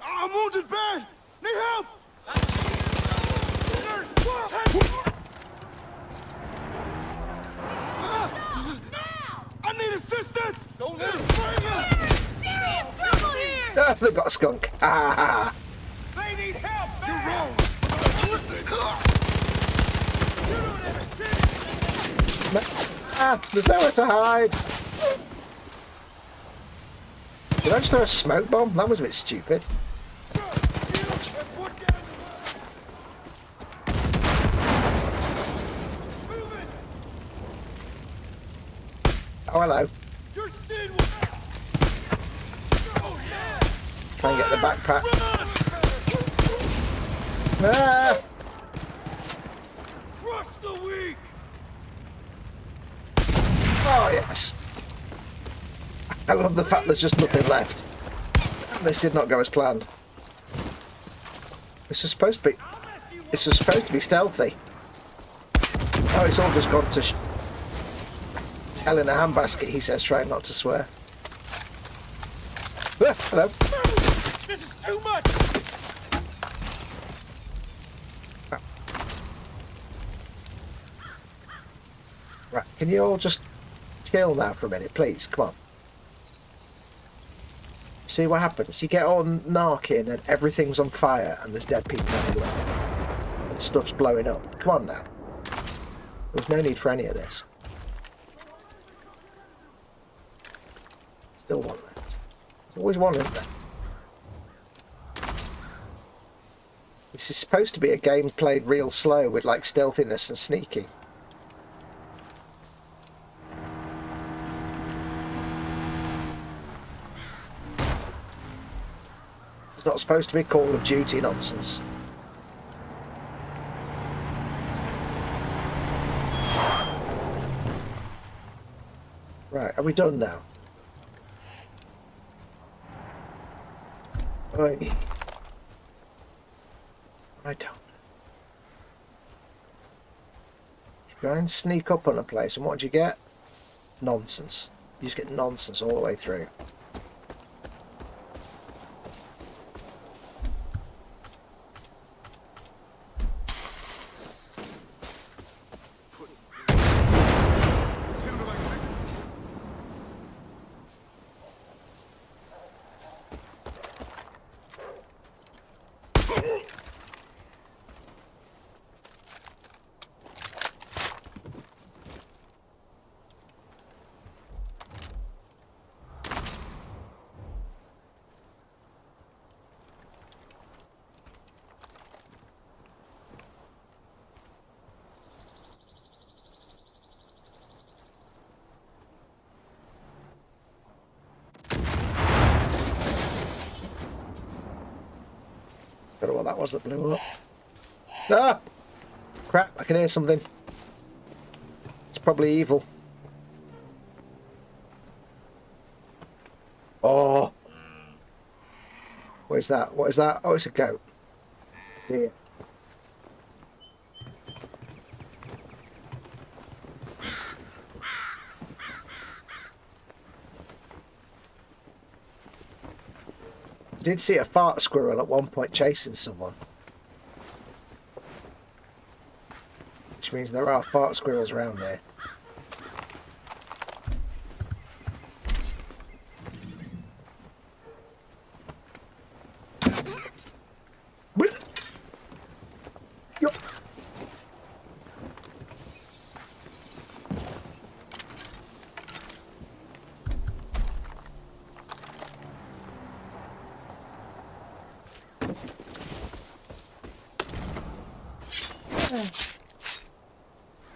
I'm wounded bad! Need help! I need assistance! Don't let him bring us! Serious trouble here! They've got a skunk. Ah. They need help! You're wrong! There's nowhere to hide. Did I just throw a smoke bomb? That was a bit stupid. Oh, hello. Try and get the backpack. Ah! Crush the weak. Oh, yes. I love the fact there's just nothing left. This did not go as planned. This was supposed to be... This was supposed to be stealthy. Oh, it's all just gone to... hell in a handbasket, he says, trying not to swear. Ah, hello. This is too much. Right, can you all just chill now for a minute, please? Come on. See what happens? You get all narky and everything's on fire and there's dead people everywhere. And stuff's blowing up. Come on now. There's no need for any of this. Still one left. There's always one, isn't there? This is supposed to be a game played real slow with like stealthiness and sneaking. It's not supposed to be Call of Duty nonsense. Right, are we done now? Oi. I don't. Try and sneak up on a place, and what do you get? Nonsense. You just get nonsense all the way through. Don't know what that was that blew up. Ah! Crap, I can hear something. It's probably evil. Oh! What is that? What is that? Oh, it's a goat. Yeah. I did see a fart squirrel at one point chasing someone. Which means there are fart squirrels around there. Yo.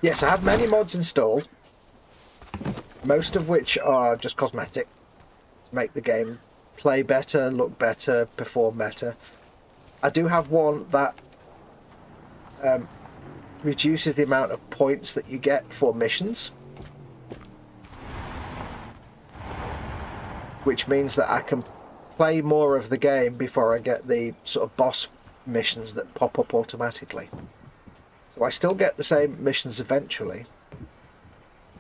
Yes, I have many mods installed, most of which are just cosmetic to make the game play better, look better, perform better. I do have one that reduces the amount of points that you get for missions, which means that I can play more of the game before I get the sort of boss missions that pop up automatically. So I still get the same missions eventually,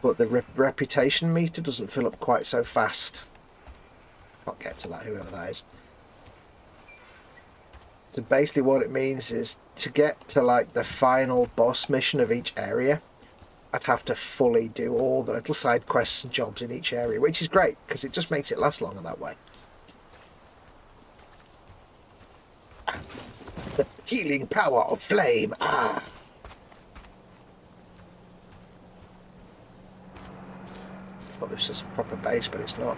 but the reputation meter doesn't fill up quite so fast. Can't get to that, whoever that is. So basically what it means is to get to like the final boss mission of each area, I'd have to fully do all the little side quests and jobs in each area, which is great because it just makes it last longer that way. The healing power of flame. Ah. I thought this was a proper base, but it's not.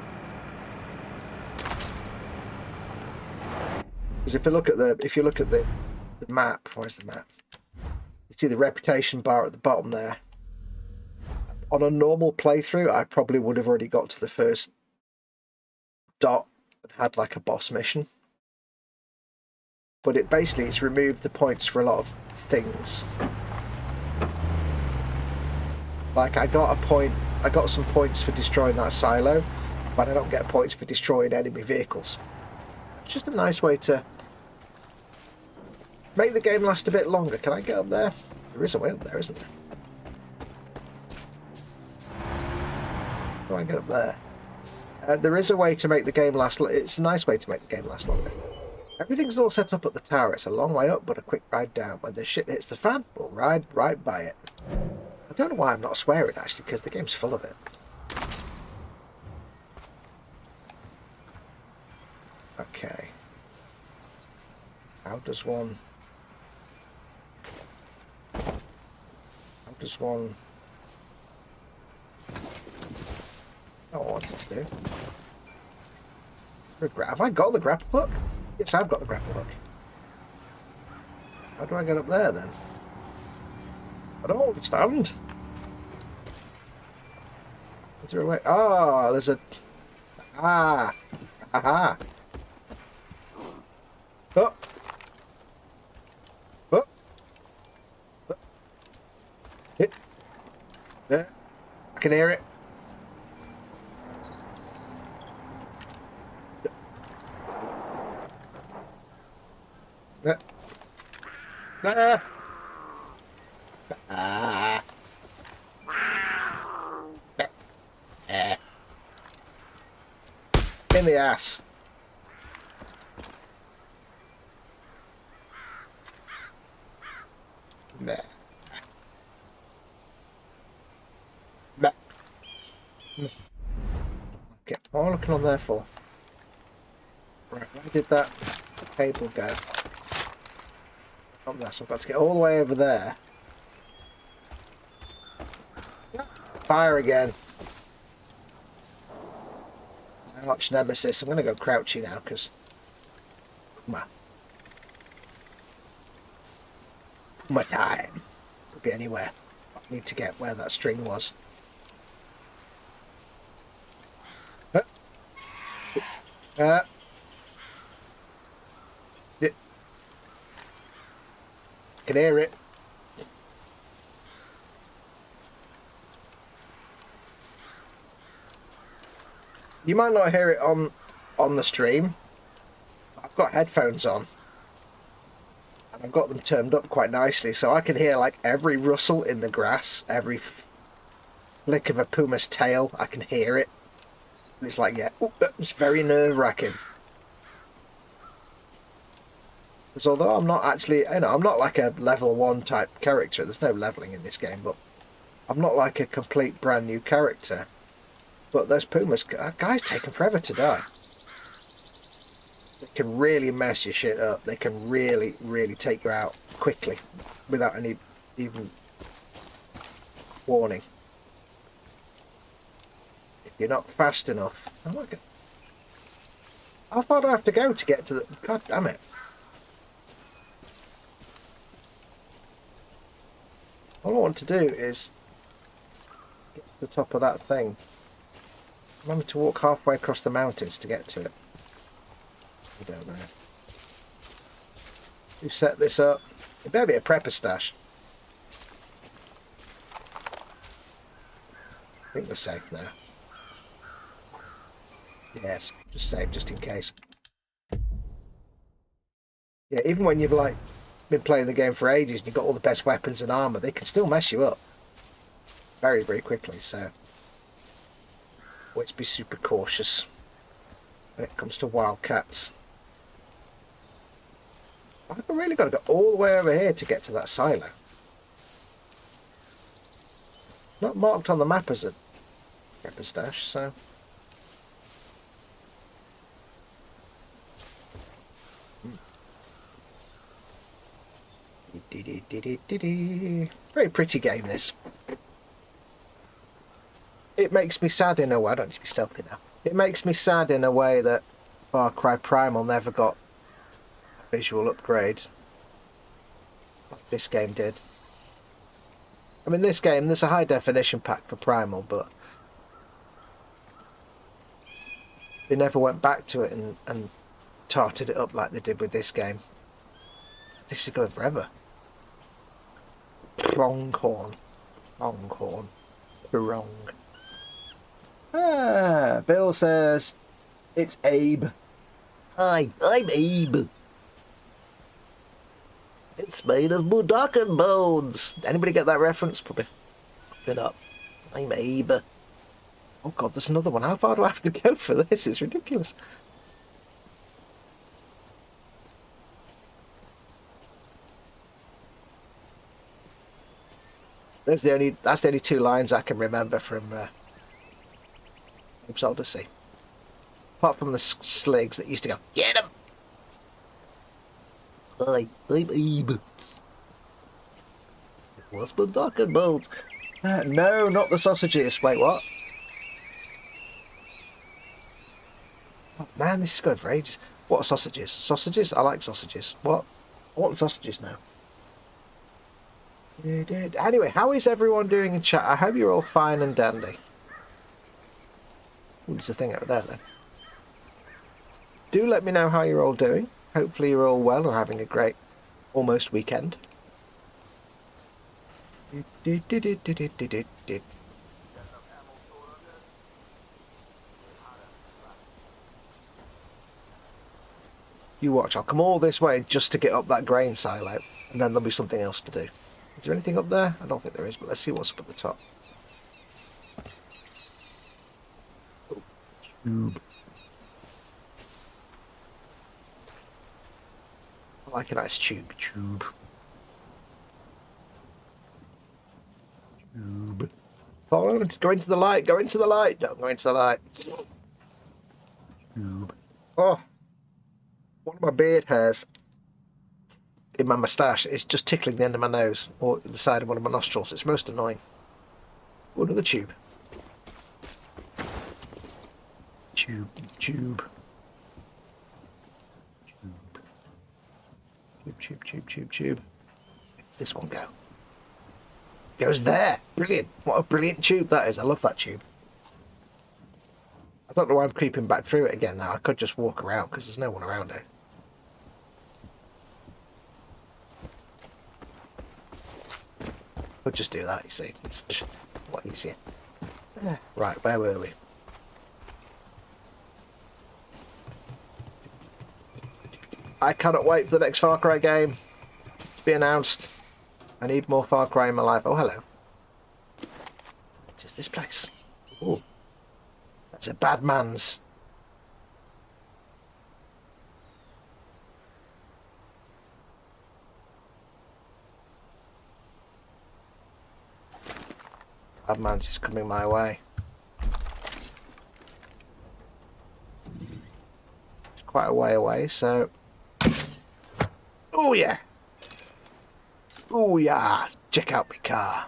Because if you look at the map, where's the map? You see the reputation bar at the bottom there. On a normal playthrough, I probably would have already got to the first dot and had like a boss mission. But it's removed the points for a lot of things. Like I got some points for destroying that silo, but I don't get points for destroying enemy vehicles. It's just a nice way to make the game last a bit longer. Can I get up there? There is a way up there, isn't there? How do I get up there? There is a way to make the game last. It's a nice way to make the game last longer. Everything's all set up at the tower. It's a long way up, but a quick ride down. When the shit hits the fan, we'll ride right by it. I don't know why I'm not swearing, actually, because the game's full of it. Okay. How does one... I don't know what I wanted to do. Have I got the grapple hook? Yes, I've got the grapple hook. How do I get up there, then? I don't understand. Is there a way? Oh, there's a... Ah! Aha! Oh! Oh! Oh! Hit! There. I can hear it. Ah! Ah! In the ass. Nah. Nah. Okay, what am I looking on there for? Right, where did that cable go? From there, so I've got to get all the way over there. Fire again. Arch nemesis. I'm going to go crouchy now because. Come on. My time. Could be anywhere. I need to get where that string was. Can hear it. You might not hear it on the stream. I've got headphones on. And I've got them turned up quite nicely, so I can hear like every rustle in the grass, every flick of a puma's tail. I can hear it. And it's like, yeah, it's very nerve-wracking. Because although I'm not actually, I'm not like a level 1 type character. There's no leveling in this game, but I'm not like a complete brand new character. But those pumas, guys, taking forever to die. They can really mess your shit up. They can really, really take you out quickly without any even warning. If you're not fast enough. Oh my God. How far do I have to go to get to the... God damn it. All I want to do is get to the top of that thing. Remember to walk halfway across the mountains to get to it. I don't know. Who set this up? It better be a prepper stash. I think we're safe now. Yes, just safe, just in case. Yeah, even when you've like been playing the game for ages and you've got all the best weapons and armour, they can still mess you up very, very quickly, so let's be super cautious when it comes to wildcats. I've really got to go all the way over here to get to that silo. Not marked on the map as a prepper stash, so... Very pretty game, this. It makes me sad in a way. I don't need to be stealthy now. It makes me sad in a way that Far Cry Primal never got visual upgrade like this game did. I mean, this game, there's a high definition pack for Primal, but they never went back to it and tarted it up like they did with this game. This is going forever. Pronghorn. Pronghorn. Prong. Ah, Bill says, it's Abe. Hi, I'm Abe. It's made of Budokan bones. Anybody get that reference? Probably not. I'm Abe. Oh god, there's another one. How far do I have to go for this? It's ridiculous. That's the only two lines I can remember from Abe's Odyssey. Apart from the sligs that used to go, get him! Hi, I'm Abe. What's Budokan bones? No, not the sausages. Wait, what? Oh, man, this is going for ages. What are sausages? Sausages? I like sausages. What? I want sausages now. Anyway, how is everyone doing in chat? I hope you're all fine and dandy. Ooh, there's a thing over there then. Do let me know how you're all doing. Hopefully you're all well and having a great almost weekend. You watch, I'll come all this way just to get up that grain silo, and then there'll be something else to do. Is there anything up there? I don't think there is, but let's see what's up at the top. Oh, tube. I like a nice tube. Tube. Follow him. Go into the light. Go into the light. Don't go into the light. Tube. Oh. One of my beard hairs in my moustache is just tickling the end of my nose or the side of one of my nostrils. It's most annoying. Oh, another tube. Tube. Tube. Tube. Where's this one go? Goes there. Brilliant. What a brilliant tube that is. I love that tube. I don't know why I'm creeping back through it again now. I could just walk around because there's no one around here. Could just do that, you see. It's a lot easier. Right, where were we? I cannot wait for the next Far Cry game to be announced. I need more Far Cry in my life. Oh, hello. What is this place? Oh, that's a bad man's. Bad man's is coming my way. It's quite a way away, so. Oh yeah. Oh yeah. Check out my car.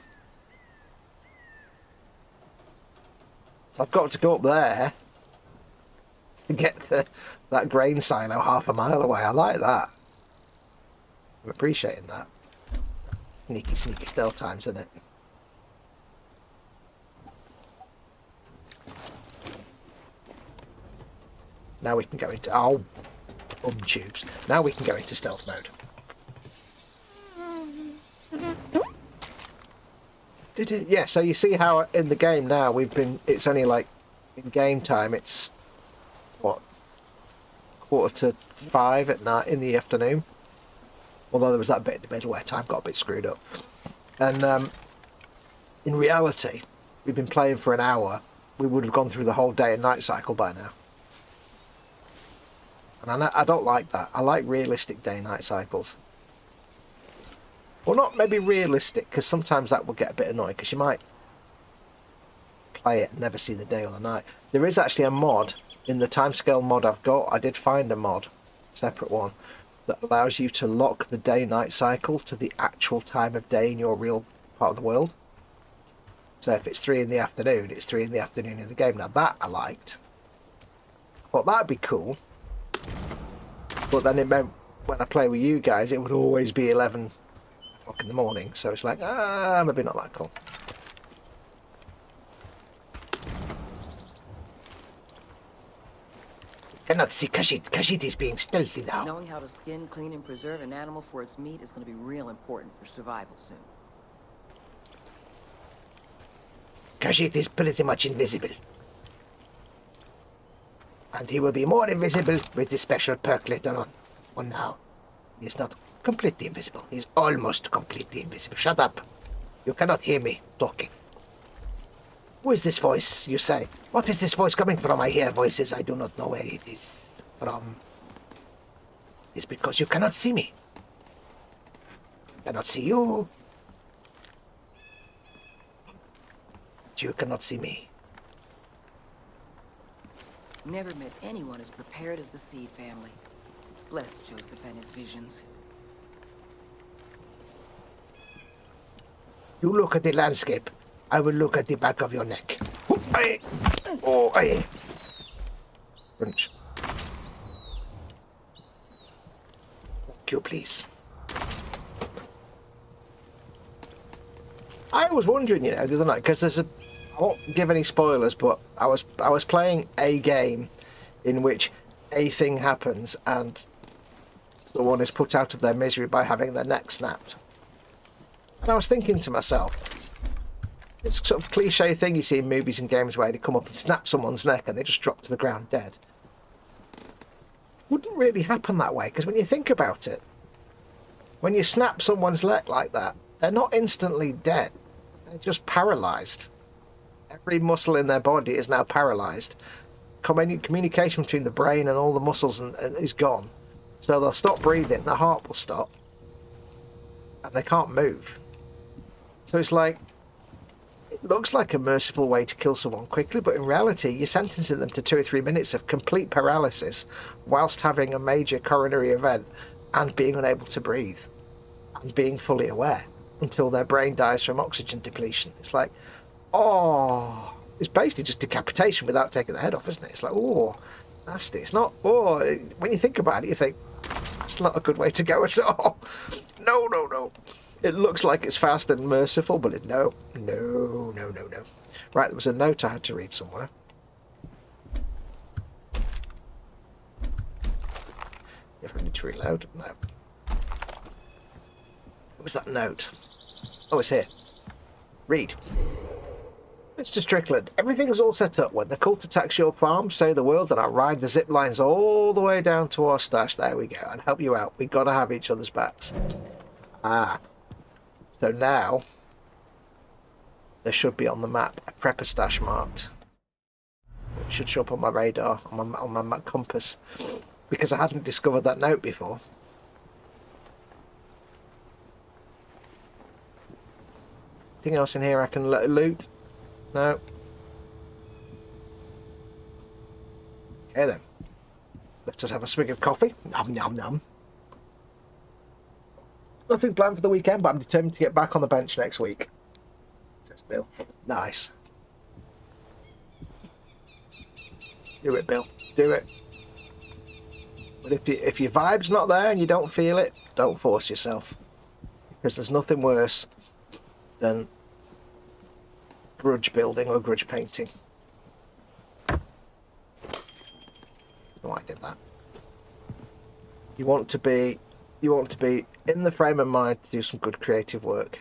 I've got to go up there to get to that grain silo half a mile away. I like that. I'm appreciating that. Sneaky stealth times, isn't it? Now we can go into tubes. Now we can go into stealth mode. Yeah, so you see how in the game now it's only like in game time it's what 4:45 at night in the afternoon. Although there was that bit in the middle where time got a bit screwed up. And in reality, we've been playing for an hour. We would have gone through the whole day and night cycle by now. And I don't like that. I like realistic day-night cycles. Well, not maybe realistic, because sometimes that will get a bit annoying, because you might play it and never see the day or the night. There is actually a mod, in the timescale mod I've got, I did find a mod, separate one, that allows you to lock the day-night cycle to the actual time of day in your real part of the world. So if it's 3 in the afternoon, it's 3 in the afternoon in the game. Now that I liked. I thought that'd be cool. But then it meant when I play with you guys, it would always be 11 o'clock in the morning. So it's like, maybe not that cool. Cannot see Kashit. Kashit is being stealthy now. Knowing how to skin, clean, and preserve an animal for its meat is going to be real important for survival soon. Kashit is pretty much invisible. And he will be more invisible with the special perk later on. For now, he is not completely invisible. He is almost completely invisible. Shut up. You cannot hear me talking. Who is this voice, you say? What is this voice coming from? I hear voices. I do not know where it is from. It's because you cannot see me. I cannot see you. You cannot see me. Never met anyone as prepared as the Seed family. Bless Joseph and his visions. You look at the landscape. I will look at the back of your neck. Oh, aye. Oh, aye. Crunch. Thank you, please. I was wondering, you know, the other night, because there's a... I won't give any spoilers, but I was playing a game in which a thing happens and someone is put out of their misery by having their neck snapped. And I was thinking to myself, it's sort of cliche thing you see in movies and games where they come up and snap someone's neck and they just drop to the ground dead. Wouldn't really happen that way, because when you think about it, when you snap someone's leg like that, they're not instantly dead. They're just paralysed. Every muscle in their body is now paralysed. Communication between the brain and all the muscles is gone. So they'll stop breathing, their heart will stop, and they can't move. So it's like, it looks like a merciful way to kill someone quickly, but in reality, you're sentencing them to 2 or 3 minutes of complete paralysis whilst having a major coronary event and being unable to breathe and being fully aware until their brain dies from oxygen depletion. It's like, oh, it's basically just decapitation without taking the head off, isn't it? It's like, oh, nasty. It's not, oh, when you think about it, you think, that's not a good way to go at all. No, no, no. It looks like it's fast and merciful, but no. Right, there was a note I had to read somewhere. If I need to reload, no. What was that note? Oh, it's here. Read. Mr. Strickland, everything's all set up. When the cult attacks your farm, save the world, and I'll ride the zip lines all the way down to our stash. There we go, and help you out. We've got to have each other's backs. Ah. So now, there should be on the map a prepper stash marked. It should show up on my radar, on my compass, because I hadn't discovered that note before. Anything else in here I can loot? No. Okay then. Let's just have a swig of coffee. Nom nom nom. Nothing planned for the weekend, but I'm determined to get back on the bench next week. Says Bill. Nice. Do it, Bill. Do it. But if your vibe's not there and you don't feel it, don't force yourself. Because there's nothing worse than grudge building or grudge painting. Oh, I did that. You want to be in the frame of mind to do some good creative work.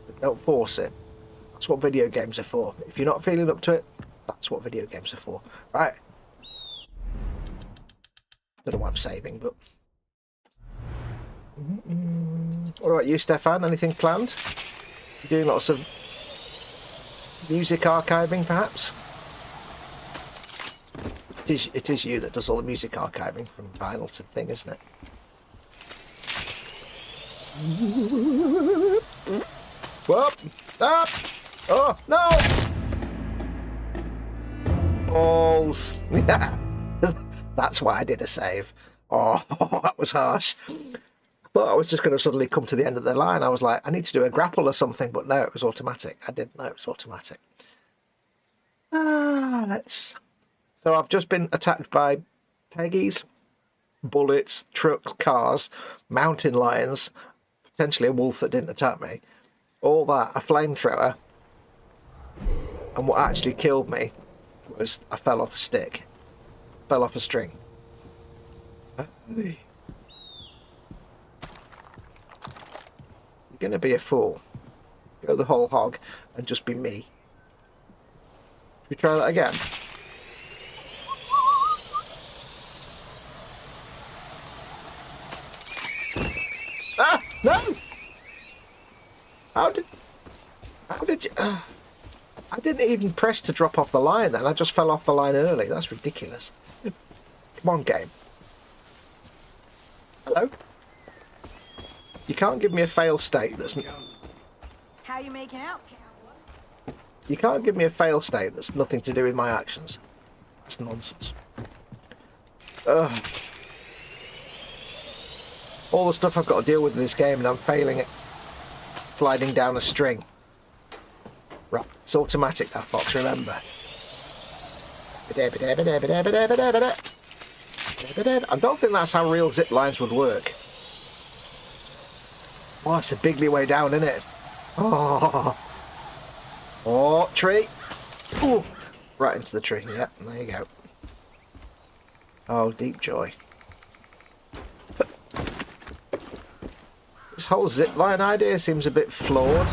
But don't force it. That's what video games are for. If you're not feeling up to it, that's what video games are for. Right. Don't know what I'm saving, but... What about you, Stefan? Anything planned? You doing lots of music archiving, perhaps? It is you that does all the music archiving from vinyl to thing, isn't it? Whoop! Up! Oh, no! Balls! Yeah! That's why I did a save. Oh, that was harsh. I thought I was just going to suddenly come to the end of the line. I was like, I need to do a grapple or something, but no, it was automatic. I didn't know it was automatic. Let's... So I've just been attacked by Peggies. bullets, trucks, cars, mountain lions, potentially a wolf that didn't attack me, all that, a flamethrower, and what actually killed me was I fell off a stick, fell off a string. You're gonna be a fool. Go the whole hog and just be me. Should we try that again? Ah! No! How did you... I didn't even press to drop off the line then. I just fell off the line early. That's ridiculous. Come on, game. Hello? You can't give me a fail state that's... How you making out, cowboy? You can't give me a fail state that's nothing to do with my actions. That's nonsense. Ugh. All the stuff I've got to deal with in this game and I'm failing it. Sliding down a string. Right, it's automatic now, Fox, remember. I don't think that's how real zip lines would work. Oh, it's a bigly way down, isn't it? Oh, oh, tree. Ooh. Right into the tree. Yep, there you go. Oh, deep joy. This whole zipline idea seems a bit flawed.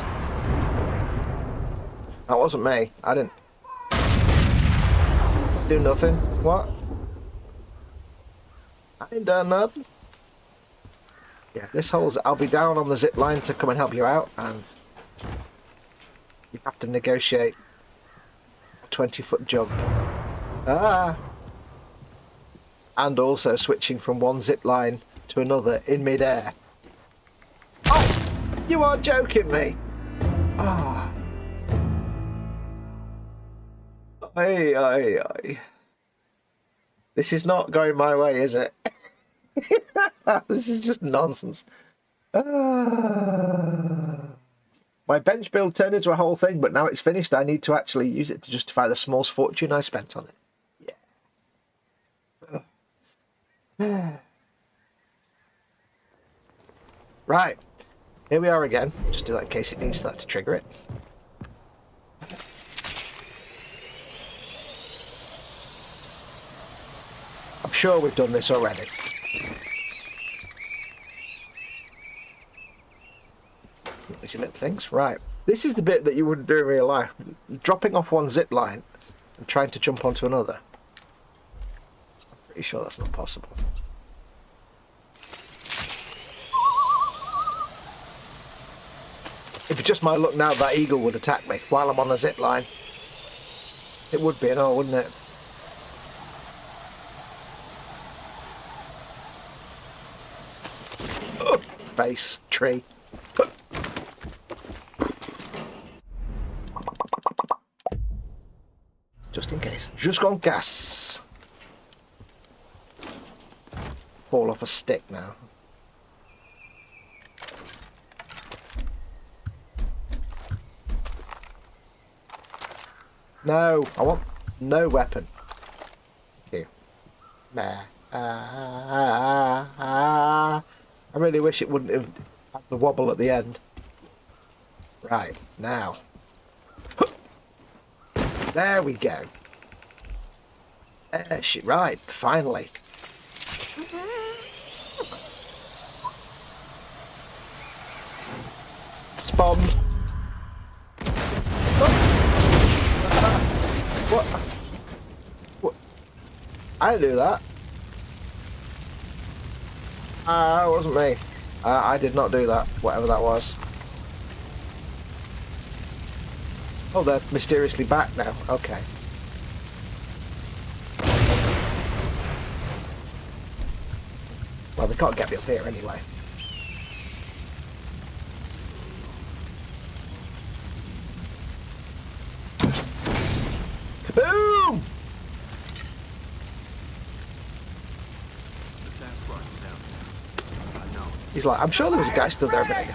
That wasn't me. I didn't do nothing. What? I ain't done nothing. Yeah, this hole's... I'll be down on the zip line to come and help you out, and you have to negotiate a 20-foot jump. Ah! And also switching from one zip line to another in mid-air. Oh! You are joking me! Ah! Aye, aye, aye. This is not going my way, is it? This is just nonsense. My bench build turned into a whole thing, but now it's finished. I need to actually use it to justify the small fortune I spent on it. Yeah. Right. Here we are again. Just do that in case it needs that to trigger it. I'm sure we've done this already. These little things. Right. This is the bit that you wouldn't do in real life. Dropping off one zip line and trying to jump onto another. I'm pretty sure that's not possible. If it's just my luck now, that eagle would attack me while I'm on a zip line. It would be and all, wouldn't it? Oh, face, tree. Just in case. Just gone gas. Fall off a stick now. No, I want no weapon. Thank you. I really wish it wouldn't have had the wobble at the end. Right, now. There we go. Right, finally. Spawn. What? I didn't do that. It wasn't me. I did not do that, whatever that was. Oh, they're mysteriously back now. Okay. Well, they can't get me up here anyway. Kaboom! He's like, I'm sure there was a guy stood there a minute ago.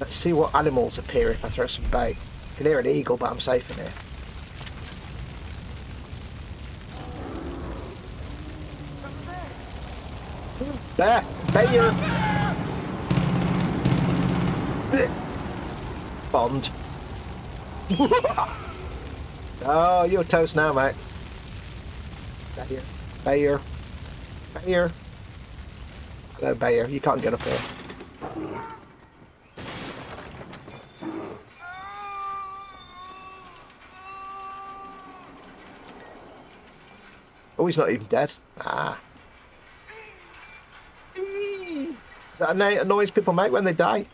Let's see what animals appear if I throw some bait. I can hear an eagle, but I'm safe in here. There! Bayer! Bond. Oh, you're toast now, mate. Bayer. Bayer. Bayer. Hello, Bayer. You can't get up here. Oh, he's not even dead. Ah. Is that a noise people make when they die?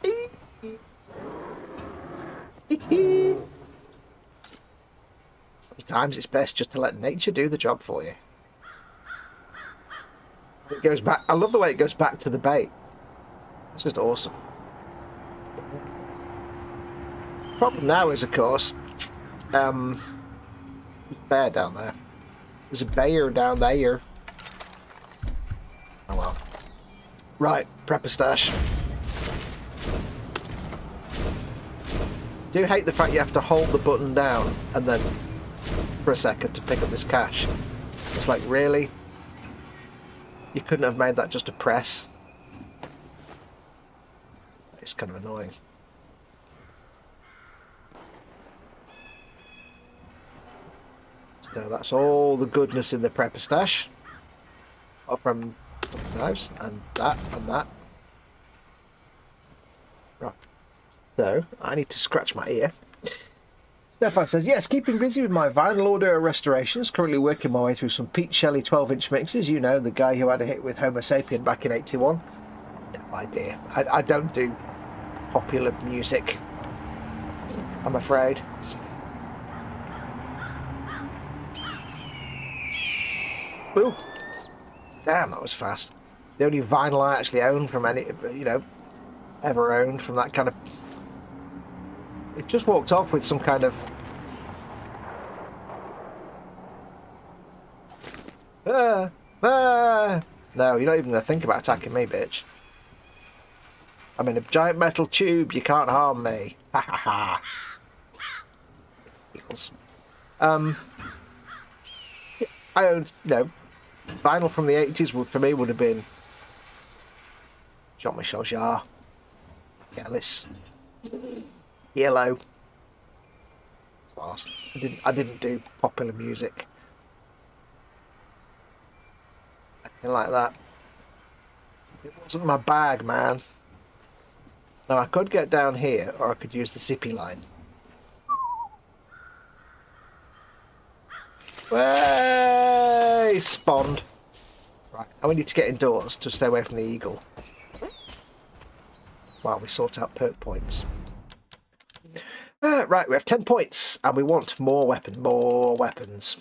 Sometimes it's best just to let nature do the job for you. It goes back. I love the way it goes back to the bait. It's just awesome. Problem now is, of course, bear down there. There's a bear down there. Oh well. Right, prepper stash. Do hate the fact you have to hold the button down and then for a second to pick up this cash. It's like, really? You couldn't have made that just a press? It's kind of annoying. So that's all the goodness in the prepper stash. Apart from knives and that and that. Right. So, I need to scratch my ear. Stefan says, yes, keeping busy with my vinyl audio restorations. Currently working my way through some Pete Shelley 12-inch mixes. You know, the guy who had a hit with Homo Sapien back in '81. No idea. I don't do popular music, I'm afraid. Ooh. Damn, that was fast. The only vinyl I actually own from any, you know, ever owned from that kind of... It just walked off with some kind of... No, you're not even going to think about attacking me, bitch. I'm in a giant metal tube, you can't harm me. Ha ha ha. Equals. I owned, no, vinyl from the 80s would, for me, would have been Jean-Michel Jarre, Ellis, Yellow. It's awesome. I didn't do popular music. Anything like that. It wasn't my bag, man. Now I could get down here, or I could use the zippy line. Way spawned. Right, now we need to get indoors to stay away from the eagle. While we sort out perk points. Right, we have 10 points, and we want more weapons.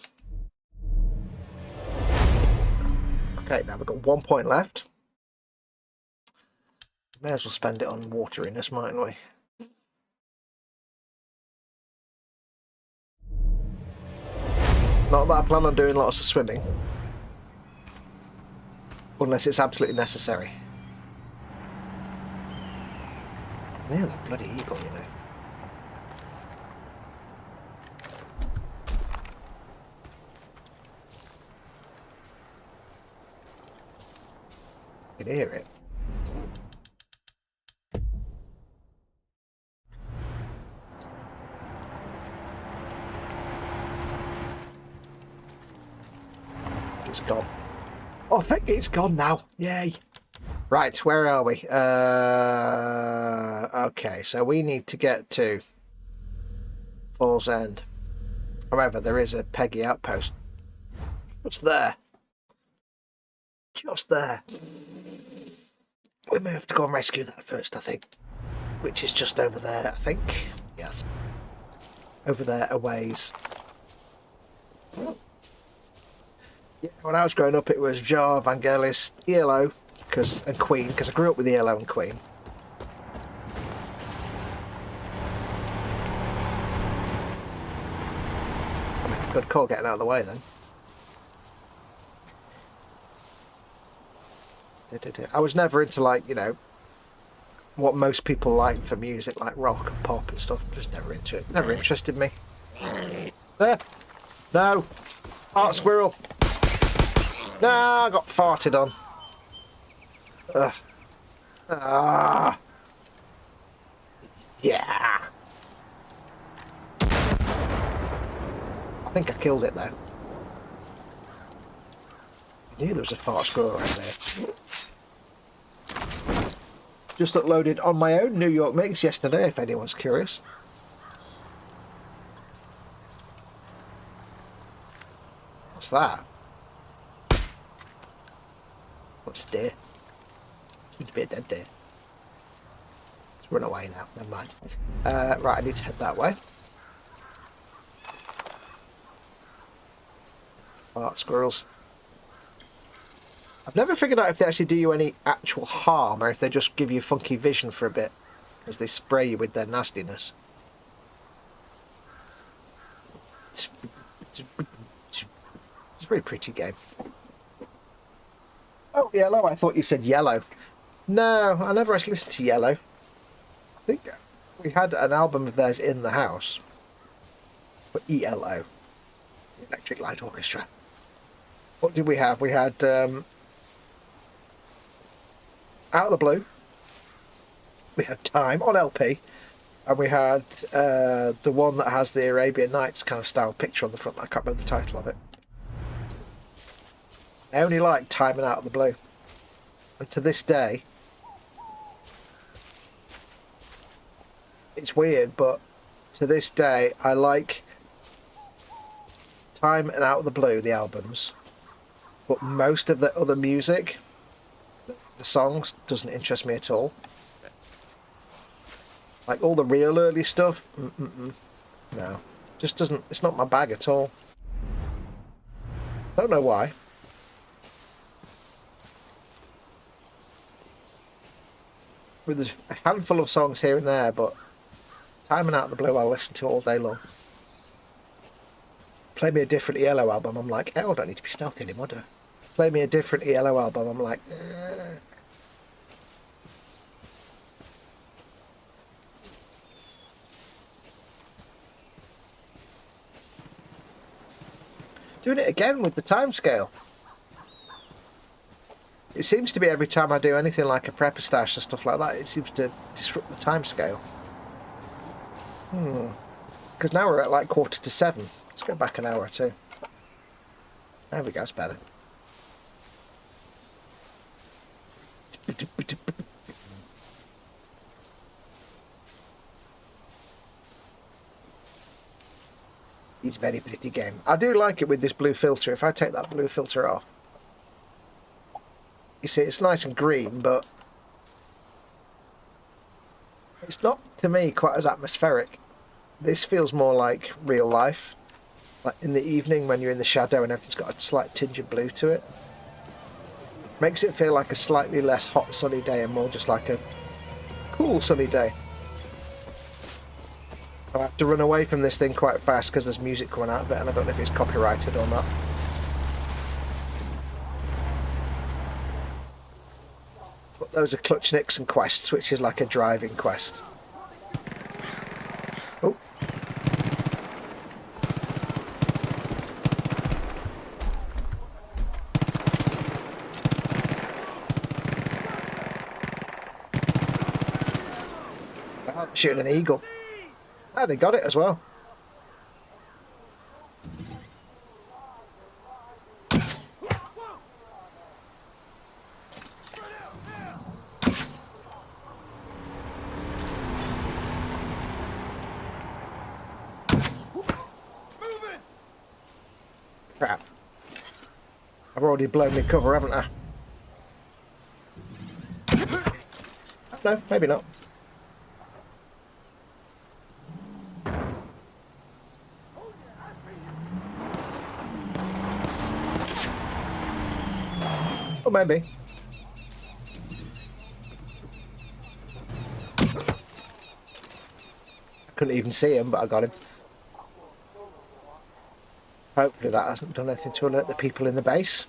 Okay, now we've got 1 point left. May as well spend it on wateriness, mightn't we? Not that I plan on doing lots of swimming. Unless it's absolutely necessary. Yeah, that bloody eagle, you know. You can hear it. It's gone. Oh, I think it's gone now. Yay. Right, where are we? Okay, so we need to get to Fall's End. However, there is a Peggy outpost. What's there? Just there. We may have to go and rescue that first, I think. Which is just over there, I think. Yes. Over there, a ways. Yeah, when I was growing up, it was Jar, Vangelis, ELO, and Queen, because I grew up with ELO and Queen. I mean, good call getting out of the way then. I was never into, like, you know, what most people like for music, like rock and pop and stuff. I'm just never into it. Never interested me. There. No. Art squirrel. No, I got farted on. Ugh. Ah. Yeah. I think I killed it though. I knew there was a fart squirrel around there. Just uploaded on my own New York mix yesterday, if anyone's curious. What's that? What's deer? Seems to be a dead deer. Let's run away now, never mind. Right, I need to head that way. Fart squirrels. I've never figured out if they actually do you any actual harm or if they just give you funky vision for a bit as they spray you with their nastiness. It's a very pretty game. Oh, Yellow, I thought you said Yellow. No, I never actually listened to Yellow. I think we had an album of theirs in the house. But ELO. Electric Light Orchestra. What did we have? We had Out of the Blue. We had Time on LP. And we had the one that has the Arabian Nights kind of style picture on the front. I can't remember the title of it. I only like Time and Out of the Blue. And to this day, it's weird, but to this day, I like Time and Out of the Blue, the albums. But most of the other music, the songs, doesn't interest me at all. Like all the real early stuff, no. Just doesn't, it's not my bag at all. Don't know why. With a handful of songs here and there, but Time and Out of the Blue I'll listen to all day long. Play me a different ELO album, I'm like, oh, I don't need to be stealthy anymore, do I? Play me a different ELO album, I'm like, Doing it again with the time scale. It seems to be every time I do anything like a prepper stash and stuff like that, it seems to disrupt the time scale. Because now we're at like 7:15. Let's go back an hour or two. There we go, it's better. It's a very pretty game. I do like it with this blue filter. If I take that blue filter off, you see it's nice and green, but it's not, to me, quite as atmospheric. This feels more like real life. Like in the evening when you're in the shadow and everything's got a slight tinge of blue to it. Makes it feel like a slightly less hot sunny day and more just like a cool sunny day. I have to run away from this thing quite fast because there's music coming out of it and I don't know if it's copyrighted or not. But those are Clutchnicks and quests, which is like a driving quest. Oh. Oh, shooting an eagle. Oh, they got it as well. Crap. I've already blown my cover, haven't I? No, maybe not. Or maybe. I couldn't even see him, but I got him. Hopefully that hasn't done anything to alert the people in the base.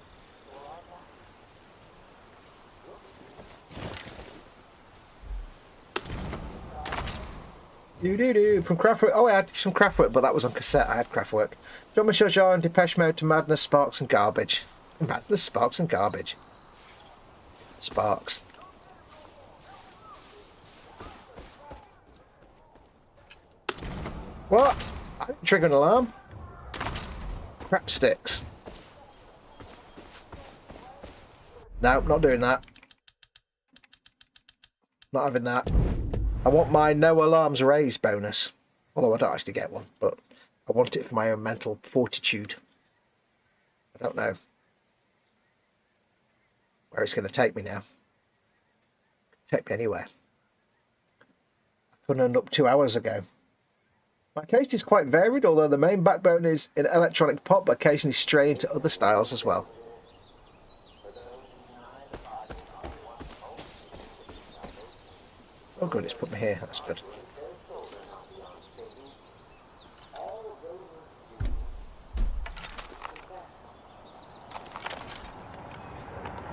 Do from Kraftwerk. Oh, I had some Kraftwerk, but that was on cassette. I had Kraftwerk. Jean-Michel Jarre and Depeche Mode to Madness, Sparks and Garbage. Madness, Sparks and Garbage. Sparks. What? I didn't trigger an alarm. Crap sticks. No, not doing that. Not having that. I want my no alarms raised bonus. Although I don't actually get one, but I want it for my own mental fortitude. I don't know where it's going to take me now. Take me anywhere. I couldn't end up 2 hours ago. My taste is quite varied, although the main backbone is in electronic pop, but occasionally stray into other styles as well. Oh good, it's put me here, that's good.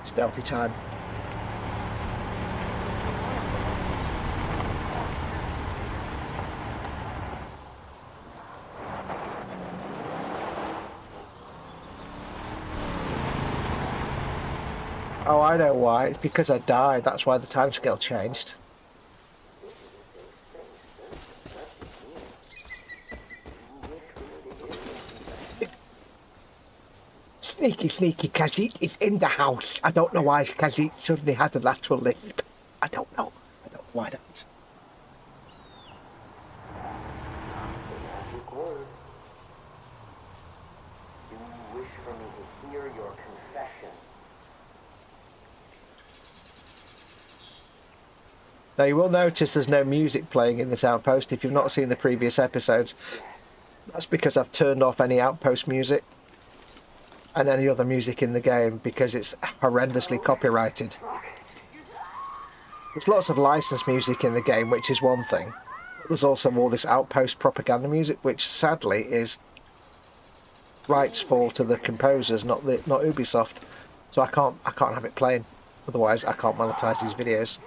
Stealthy time. Oh, I know why. It's because I died. That's why the timescale changed. Sneaky, sneaky Khajiit is in the house. I don't know why Khajiit suddenly had a lateral lisp. I don't know. I don't know why that. Now you will notice there's no music playing in this outpost. If you've not seen the previous episodes, that's because I've turned off any outpost music and any other music in the game because it's horrendously copyrighted. There's lots of licensed music in the game, which is one thing. There's also all this outpost propaganda music, which sadly is rights fall to the composers, not Ubisoft. So I can't have it playing. Otherwise, I can't monetize these videos.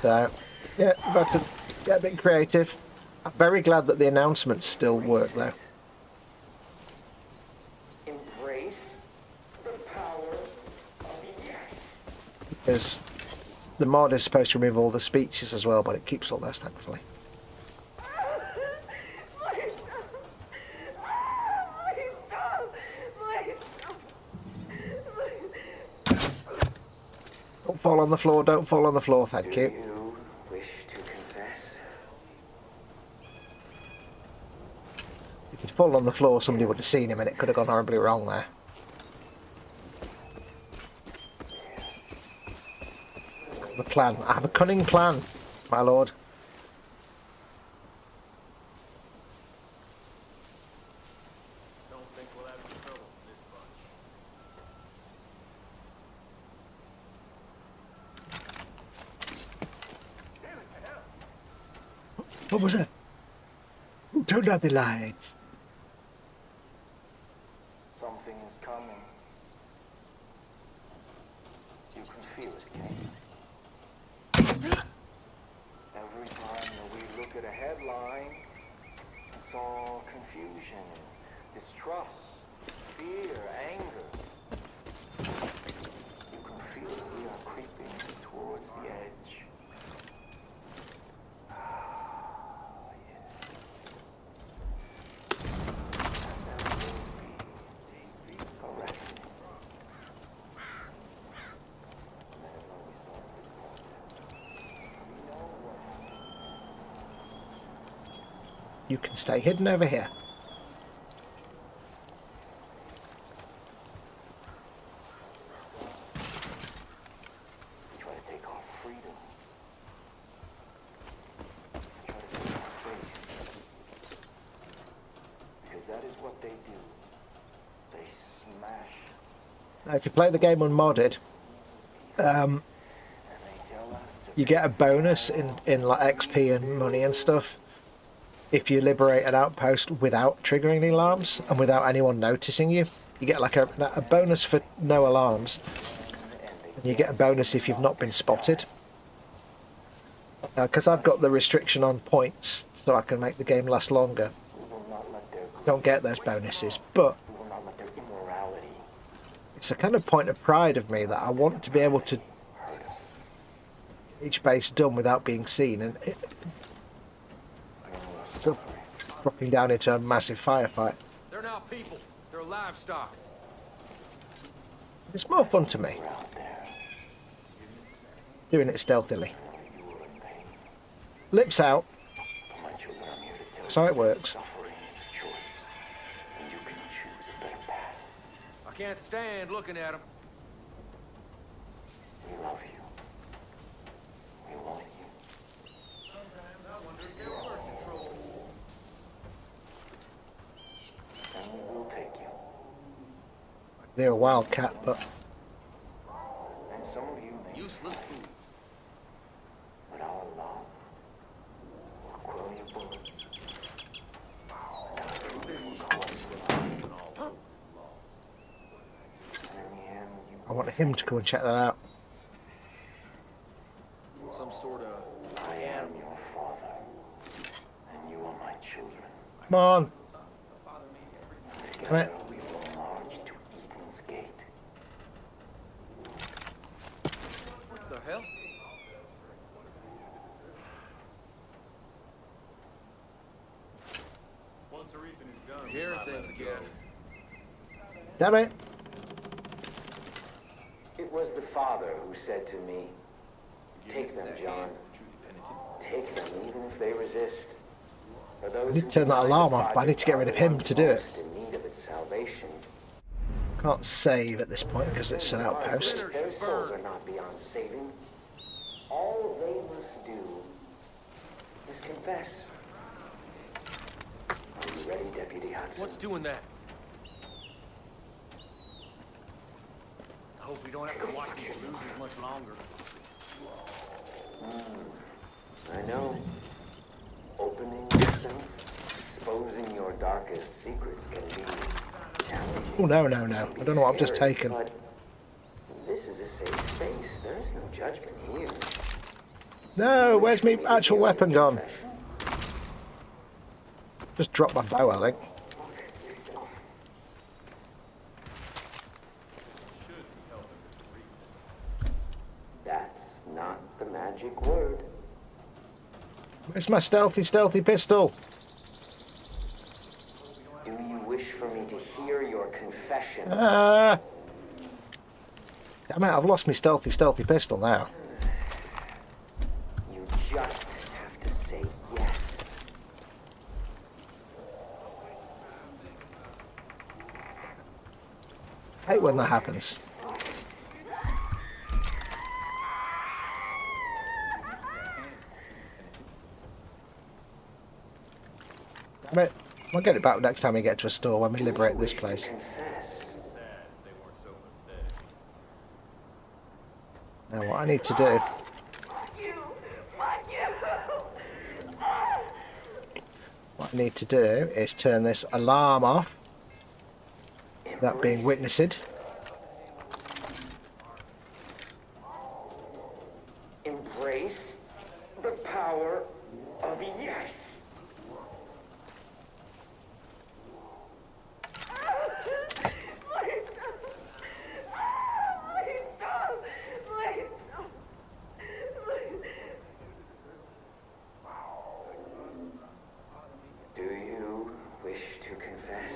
So, yeah, about to get a bit creative. I'm very glad that the announcements still work, though. Because the mod is supposed to remove all the speeches as well, but it keeps all those, thankfully. Don't fall on the floor, don't fall on the floor, thank you. If he'd fallen on the floor, somebody would have seen him and it could have gone horribly wrong there. I have a plan. I have a cunning plan, my lord. What was that? Who turned out the lights? Something is coming. You can feel it, Kate. Every time that we look at a headline, it's all confusion, distrust, fear, anger. You can feel that we are creeping towards the edge. You can stay hidden over here. Try to take our freedom. Try to take our faith. Because that is what they do. They smash. Now, if you play the game unmodded, you get a bonus in like XP and money and stuff if you liberate an outpost without triggering the alarms and without anyone noticing you. You get like a bonus for no alarms, and you get a bonus if you've not been spotted. Now, because I've got the restriction on points so I can make the game last longer, don't get those bonuses, but it's a kind of point of pride of me that I want to be able to each base done without being seen, and still dropping down into a massive firefight. They're not people. They're livestock. It's more fun to me doing it stealthily. Lips out. That's how it works. I can't stand looking at them. We love you. We want you. Sometimes I wonder if they're worth the trouble. And we will take you. They're a wildcat, but And some of you may Useless fool. but our love will quill your bullets. And in the end, you I want him to go and check that out. Some sort of... I am your father, and you are my children. Come on. Come Together here. we will march to Eden's gate. What the hell? Hearing things again. Damn it. It was the father who said to me, "Take them, John. Take them, even if they resist. For those I need to who turn that deny alarm the off, but I need to get rid of him to do it. most in need of its salvation. Can't save at this point because it's an outpost. Their souls are not beyond saving. All they must do is confess. Are you ready, Deputy Hudson? What's doing that? I hope we don't have to watch these losers much longer. I know. Opening yourself, exposing your darkest secrets can be challenging. Oh, no, no, no. I don't know what I've just taken. But this is a safe space. There is no judgment here. No, where's my actual weapon gone? Confession? Just dropped my bow, I think. That's not the magic word. Where's my stealthy pistol? Do you wish for me to hear your confession? Ah! Damn it, I've lost my stealthy pistol now. You just have to say yes. I hate when that happens. Damn it. I'll get it back next time we get to a store when we liberate this place. Confess. Now what I need to do... What I need to do is turn this alarm off. That being witnessed. Embrace the power of yes. Do you wish to confess?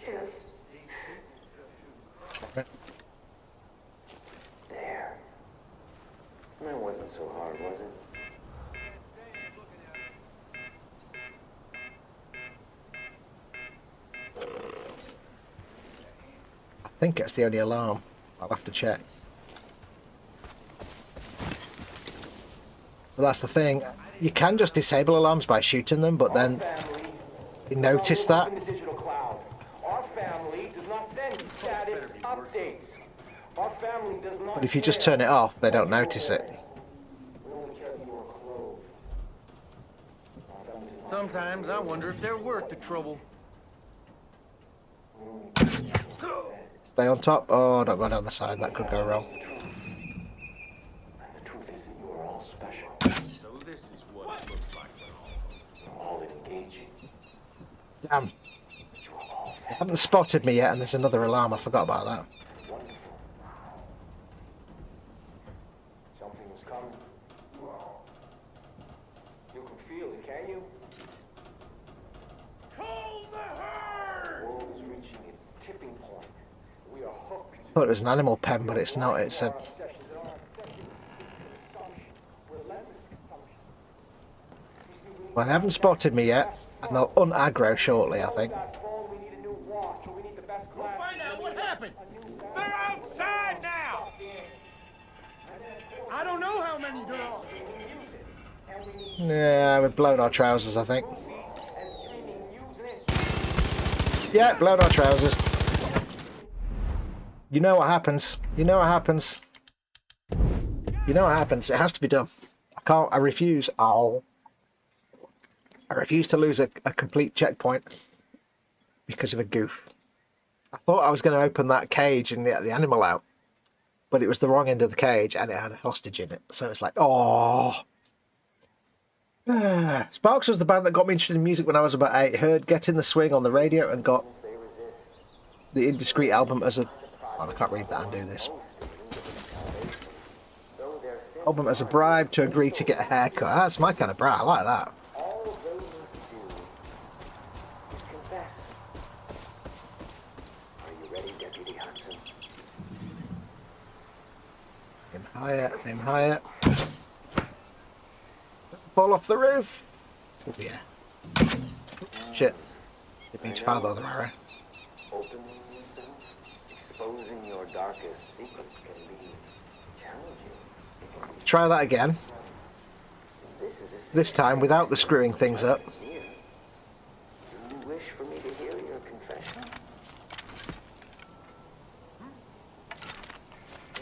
Yes. There. That wasn't so hard, was it? I think it's the only alarm. I'll have to check. But that's the thing. You can just disable alarms by shooting them, but then you notice that. In the digital cloud. Our family does not send status updates. Our family does not. But if you just turn it off, they don't notice it. Sometimes I wonder if they're worth the trouble. Stay on top. Oh, don't go down the side. That could go wrong. And the truth is that you are all special. So this is what it looks like. You're all engaging. Damn. You are all Damn Haven't spotted me yet, and there's another alarm. I forgot about that. Wonderful. Something is coming. You can feel it, can you? Call the herd! The world is reaching its tipping point. We are hooked. I thought it was an animal pen, but it's not. It's a... Well, they haven't spotted me yet, and they'll un-aggro shortly, I think. We'll find out what happened. They're outside now. I don't know how many there are. Yeah, we've blown our trousers, I think. Yeah, blown our trousers. You know what happens. You know what happens. You know what happens. It has to be done. I refuse. I refuse to lose a complete checkpoint because of a goof. I thought I was going to open that cage and get the animal out, but it was the wrong end of the cage and it had a hostage in it. So it's like, oh. Sparks was the band that got me interested in music when I was about 8. Heard Get in the Swing on the radio and got the Indiscreet album as a... Oh, I can't read that and do this. Album as a bribe to agree to get a haircut. That's my kind of bribe. I like that. Aim higher. Fall off the roof. Oh, yeah. Shit. It means fire the other arrow. Opening yourself, exposing your darkest secrets can be challenging. Try that again. This time without the screwing things up. Do you wish for me to hear your confession?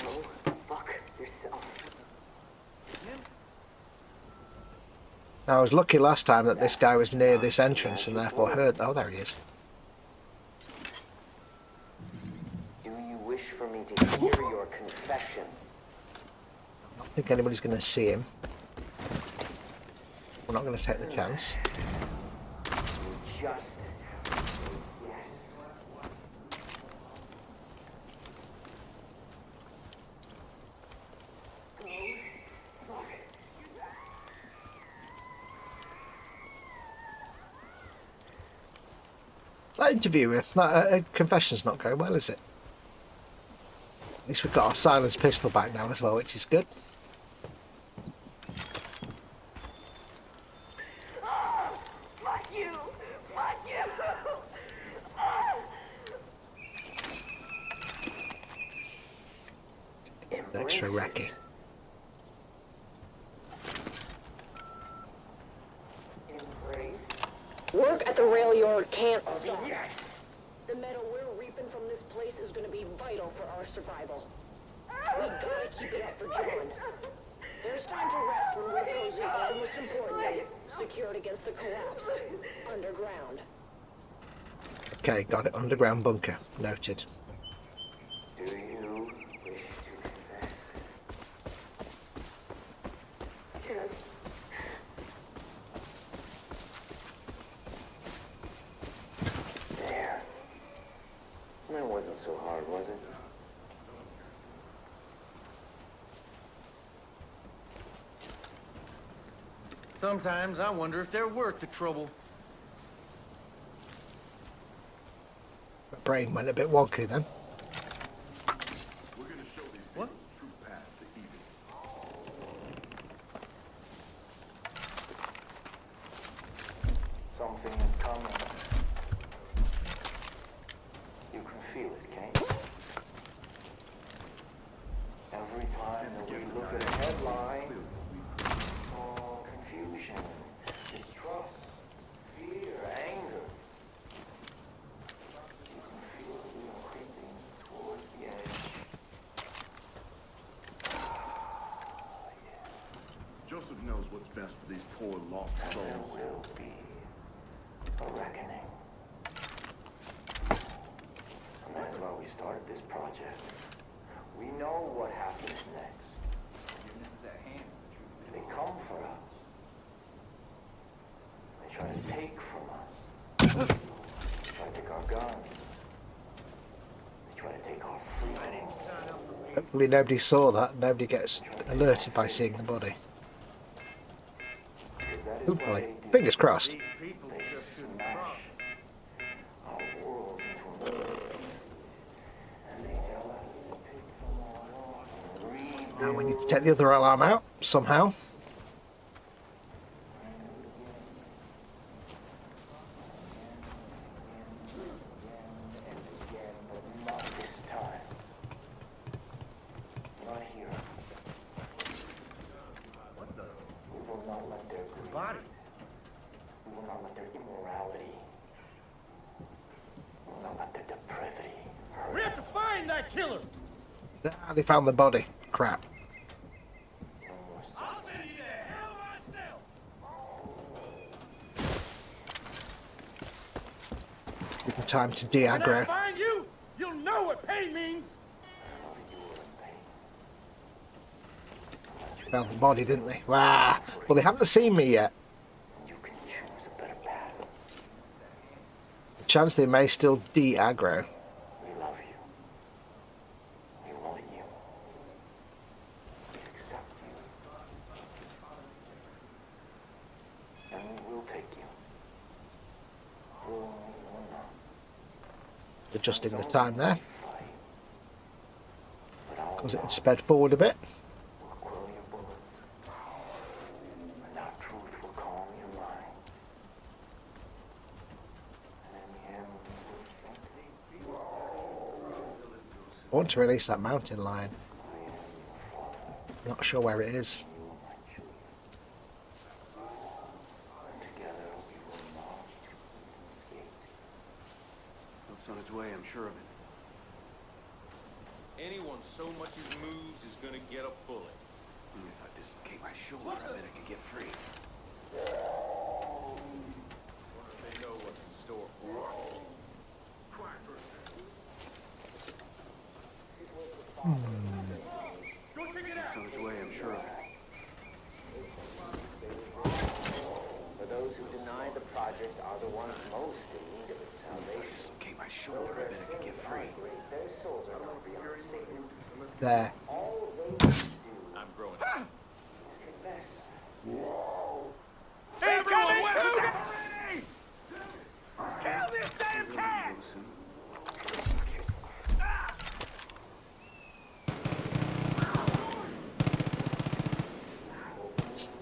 No, fuck yourself. Now, I was lucky last time that this guy was near this entrance and therefore heard... Oh, there he is. Do you wish for me to hear your confession? I don't think anybody's going to see him. We're not going to take the chance. You just have to say yes. That interview, that confession's not going well, is it? At least we've got our silenced pistol back now as well, which is good. Fuck you! Fuck you! Extra wrecky. Work at the rail yard can't stop. The metal we're reaping from this place is going to be vital for our survival. We gotta keep it up for John. There's time to rest when we're cozy and, most importantly, secured against the collapse. Underground. Okay, got it. Underground bunker. Noted. Do you wish to confess? Yes. There. That wasn't so hard, was it? Sometimes I wonder if they're worth the trouble. My brain went a bit wonky then. What? Something is coming. You can feel it, can't you? Every time that we look at a headline, oh, confusion, distrust, fear, anger. You can feel that we are creeping towards the edge. Joseph knows what's best for these poor lost And there souls. will be a reckoning. And that's why we started this project. We know what happens next. They come for us. They try to take from us. Try to take our guns. Hopefully nobody saw that. Nobody gets alerted by seeing the body. Hopefully. Fingers crossed. Now we need to take the other alarm out somehow. Ah, they found the body. Crap. Give them time to de-aggro. Find you, you'll know what pay means. Found the body, didn't they? Wow. Well, they haven't seen me yet. The chance they may still de-aggro. Adjusting the time there because it had sped forward a bit. I want to release that mountain lion. Not sure where it is. On its way, I'm sure of it. Anyone so much as moves is gonna get a bullet. If I dislocate my shoulder, I bet I can get free. Wonder if they know what's in store for us. Go check it out. On its way, I'm sure of it. For those who deny the project are the ones most in need of its salvation. Dislocate my shoulder, I bet I can get free. Their souls are not beyond saving. There. All they must do I'm growing. is confess. Everyone, move! Kill this damn cat!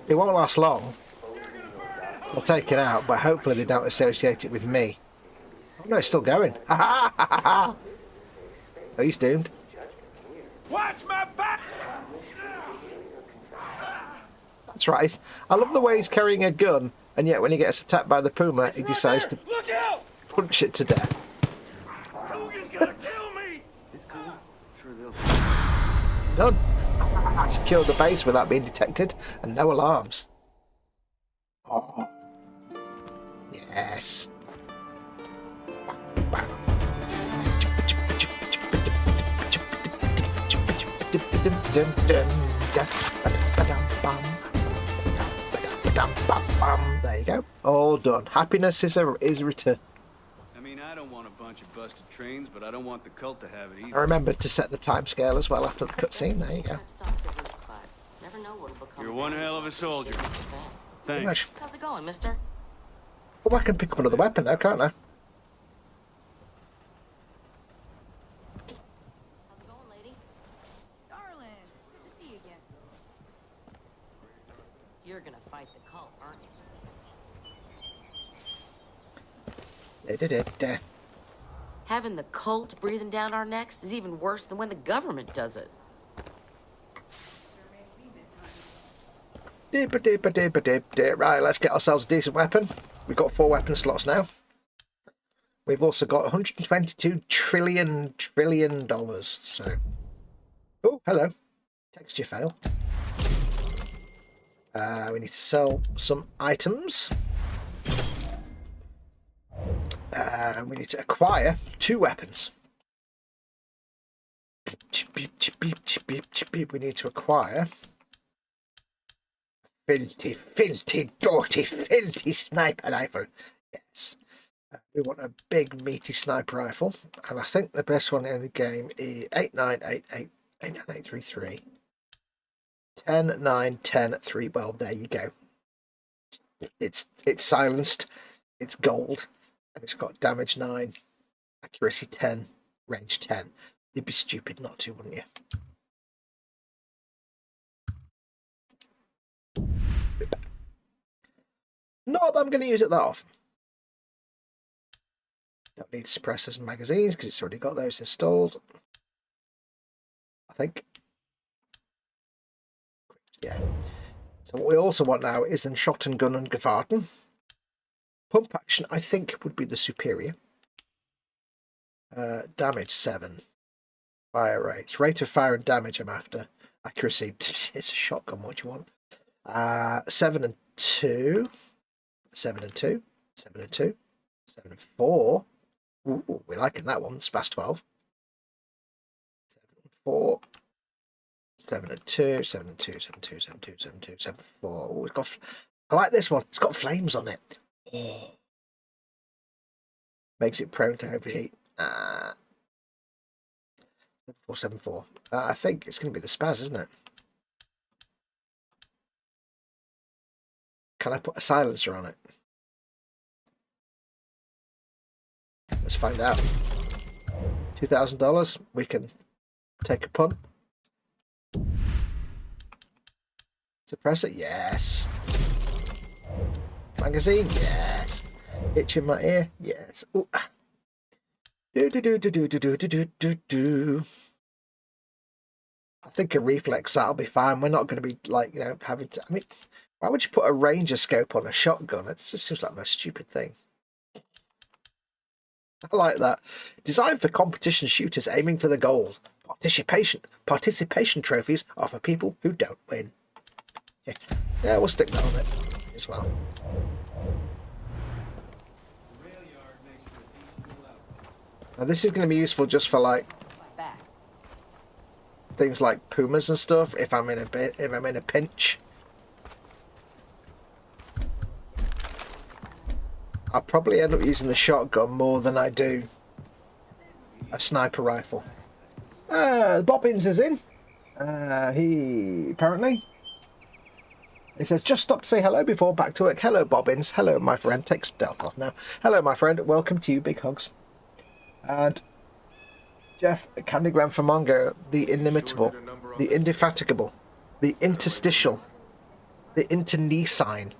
It won't last long. I'll take it out, but hopefully they don't associate it with me. Oh no, it's still going. Oh, he's doomed. Watch my back! That's right. I love the way he's carrying a gun, and yet when he gets attacked by the puma, he decides to Look out! punch it to death. Hogan's gonna kill me! It's cool. Sure they'll... Done. I secured the base without being detected, and no alarms. Oh. Yes. There you go. All done. Happiness is returned. I mean, I don't want a bunch of busted trains, but I don't want the cult to have it either. I remembered to set the timescale as well after the cutscene. There you go. You're one hell of a soldier. Thanks. How's it going, mister? Oh, I can pick up another weapon now, can't I? How's it going, lady? Darling, good to see you again. You're gonna fight the cult, aren't you? Having the cult breathing down our necks is even worse than when the government does it. Right, let's get ourselves a decent weapon. We've got 4 weapon slots now. We've also got 122 trillion dollars. So, oh, hello. Texture fail. We need to sell some items. We need to acquire 2 weapons. We need to acquire filthy, dirty, filthy sniper rifle. Yes. We want a big, meaty sniper rifle. And I think the best one in the game is 8988 89833. 10, 9, 10, 3. Well, there you go. It's silenced, it's gold, and it's got damage 9, accuracy 10, range 10. You'd be stupid not to, wouldn't you? Not that I'm going to use it that often. Don't need suppressors and magazines because it's already got those installed. I think. Yeah. So what we also want now is then shot and gun and Gefahrten. Pump action, I think, would be the superior. Damage 7. Fire rate. Rate of fire and damage I'm after. Accuracy, it's a shotgun, what do you want? 7 and 2. 7 and 2. 7 and 2. 7 and 4. Ooh, we're liking that one. Spas 12. 7 and 4. 7 and 2. 7 and 2. 7 and 2. 7 and 2. 7 and 2. 7 and 4. Ooh, it's got. I like this one. It's got flames on it. Oh. Makes it prone to overheat. 474. I think it's going to be the Spaz, isn't it? Can I put a silencer on it? Let's find out. $2,000. We can take a punt. Suppress it? Yes. Magazine? Yes. Itch in my ear? Yes. Ooh. Do. I think a reflex, that'll be fine. We're not going to be, like, you know, having to... I mean, why would you put a ranger scope on a shotgun? It just seems like the most stupid thing. I like that. Designed for competition shooters aiming for the gold. Participation trophies are for people who don't win. Yeah, we'll stick that on it as well. Now this is going to be useful just for like things like pumas and stuff. If I'm in a pinch, I'll probably end up using the shotgun more than I do a sniper rifle. Bobbins is in. He apparently. He says, just stop to say hello before back to work. Hello, Bobbins. Hello, my friend. Take stealth off now. Hello, my friend. Welcome to you. Big hugs. And Jeff, Candygram for Mongo, the inimitable, the indefatigable, the interstitial, the internecine,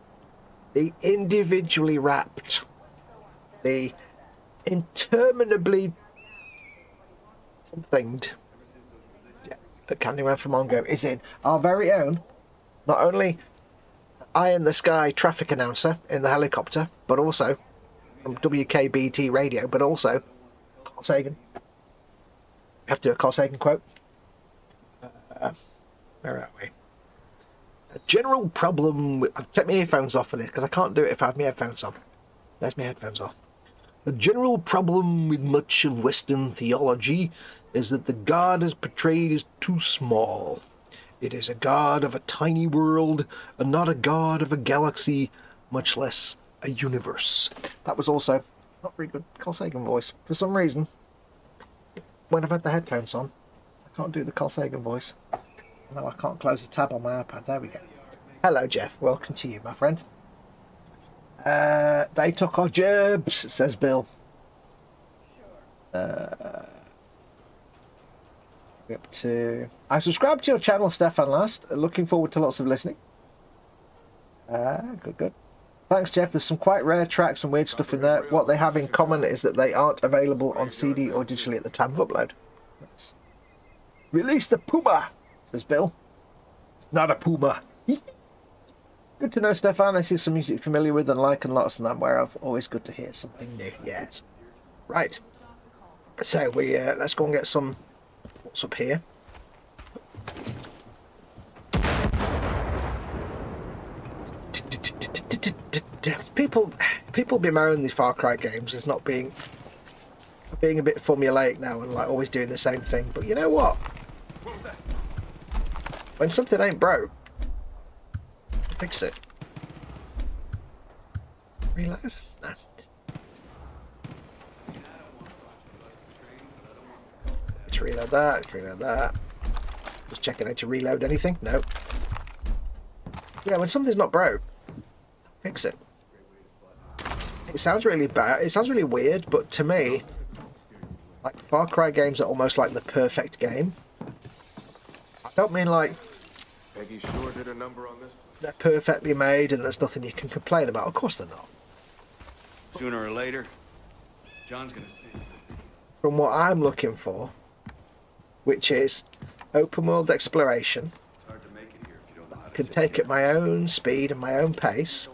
the individually wrapped, the interminably somethinged. Yeah, but Candygram for Mongo is in. Our very own, not only eye in the sky traffic announcer in the helicopter, but also from WKBT radio, but also Carl Sagan. We have to do a Carl Sagan quote. Where are we? A general problem with... I'll take my earphones off for this because I can't do it if I have my headphones on. There's my headphones off. A general problem with much of Western theology is that the God as portrayed is too small. It is a god of a tiny world and not a god of a galaxy, much less a universe. That was also not very good Carl Sagan voice. For some reason, when I've had the headphones on, I can't do the Carl Sagan voice. No, I can't close the tab on my iPad. There we go. Hello, Jeff. Welcome to you, my friend. They took our jobs, says Bill. Up to... I subscribed to your channel, Stefan, last. Looking forward to lots of listening. Good. Thanks, Jeff. There's some quite rare tracks and weird stuff in there. What they have in common is that they aren't available on CD or digitally at the time of upload. Nice. Release the Puma, says Bill. It's not a Puma. Good to know, Stefan. I see some music you're familiar with and like and lots of them where I've always good to hear something new. Yes. Right. So we let's go and get some... What's up here? People bemoan these Far Cry games as not being a bit formulaic now and like always doing the same thing. But you know what? When something ain't broke, fix it. Reload? No. Let's reload that. Reload that. Just checking out to reload anything. No. Yeah, when something's not broke, fix it. It sounds really bad. It sounds really weird, but to me, like Far Cry games are almost like the perfect game. I don't mean like Peggy sure did a number on this. they're perfectly made and there's nothing you can complain about. Of course they're not. Sooner or later, John's gonna see. From what I'm looking for, which is open world exploration, I can take at my own speed and my own pace,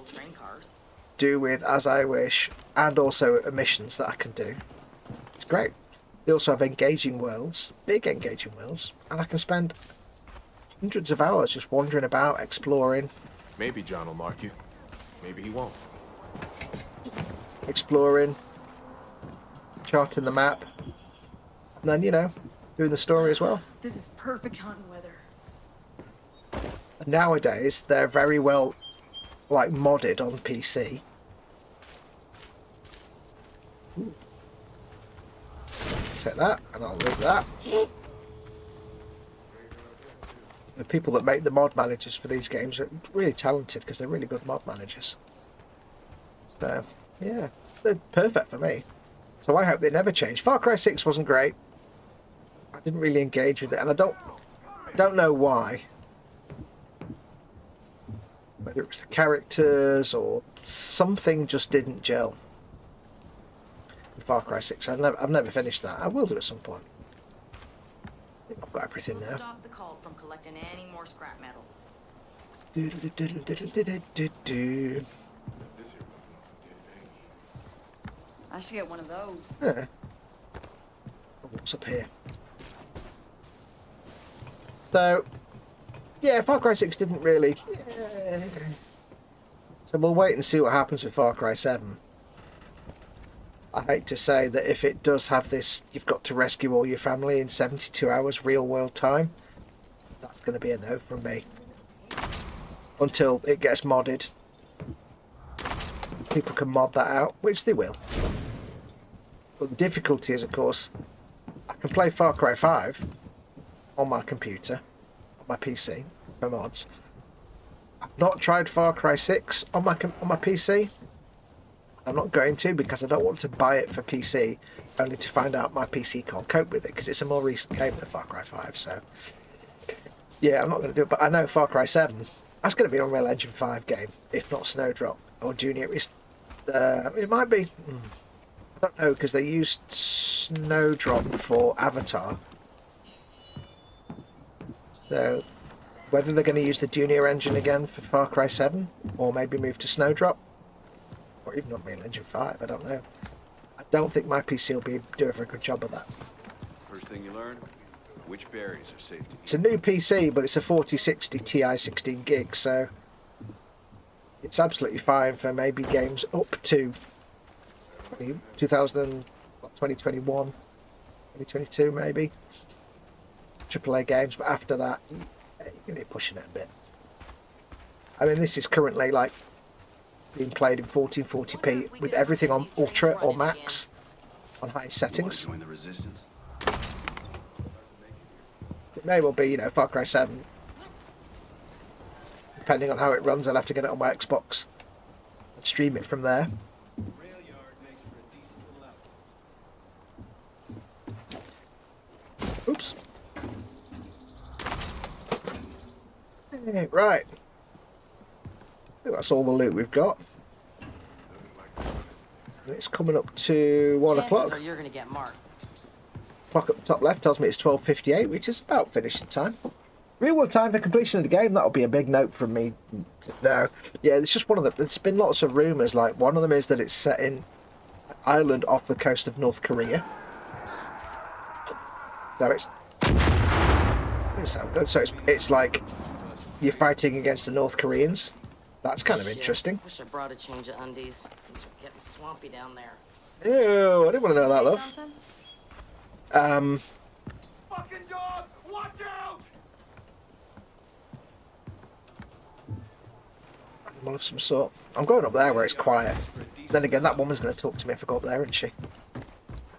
do with as I wish, and also missions that I can do. It's great. They also have engaging worlds, big engaging worlds, and I can spend hundreds of hours just wandering about, exploring. Maybe John will mark you. Maybe he won't. Exploring, charting the map, and then, you know, doing the story as well. This is perfect hunting weather. And nowadays, they're very well, like, modded on PC. Ooh. Take that, and I'll leave that. The people that make the mod managers for these games are really talented because they're really good mod managers. So, yeah, they're perfect for me. So I hope they never change. Far Cry 6 wasn't great. I didn't really engage with it, and I don't know why. Whether it was the characters or something just didn't gel. In Far Cry 6, I've never finished that. I will do at some point. I think I've got everything now. Stop the cult from collecting any more scrap metal. I should get one of those. Yeah. What's up here? So, yeah, Far Cry 6 didn't really... So we'll wait and see what happens with Far Cry 7. I hate to say that if it does have this, you've got to rescue all your family in 72 hours real world time, that's going to be a no from me. Until it gets modded. People can mod that out, which they will. But the difficulty is, of course, I can play Far Cry 5 on my computer, on my PC, for mods. I've not tried Far Cry 6 on my PC. I'm not going to because I don't want to buy it for PC, only to find out my PC can't cope with it because it's a more recent game than Far Cry 5. So, yeah, I'm not going to do it. But I know Far Cry 7, that's going to be an Unreal Engine 5 game, if not Snowdrop or Junior. It might be. I don't know because they used Snowdrop for Avatar. So, whether they're going to use the Junior engine again for Far Cry 7, or maybe move to Snowdrop, or even Unreal Engine 5, I don't know. I don't think my PC will be doing a very good job of that. First thing you learn, which berries are safe to eat. It's a new PC, but it's a 4060 Ti 16 gig, so it's absolutely fine for maybe games up to 2021, 2022 maybe. AAA games, but after that, you're going to be pushing it a bit. I mean, this is currently like being played in 1440p with everything on ultra or max on highest settings. Join the resistance. It may well be, you know, Far Cry 7. Depending on how it runs, I'll have to get it on my Xbox and stream it from there. Oops. Right. I think that's all the loot we've got. And it's coming up to 1 o'clock. You're gonna get marked. Clock at the top left tells me it's 12:58, which is about finishing time. Real world time for completion of the game. That'll be a big note from me. No, yeah, it's just one of the. There's been lots of rumours. Like one of them is that it's set in an island off the coast of North Korea. So it's. It sounds good. So it's like you're fighting against the North Koreans. That's kind of interesting. Wish I brought a change of undies. Things are getting swampy down there. Ew, I didn't want to know that, love. Fucking dog! Watch out! Animal of some sort. I'm going up there where it's quiet. Then again, that woman's going to talk to me if I go up there, isn't she?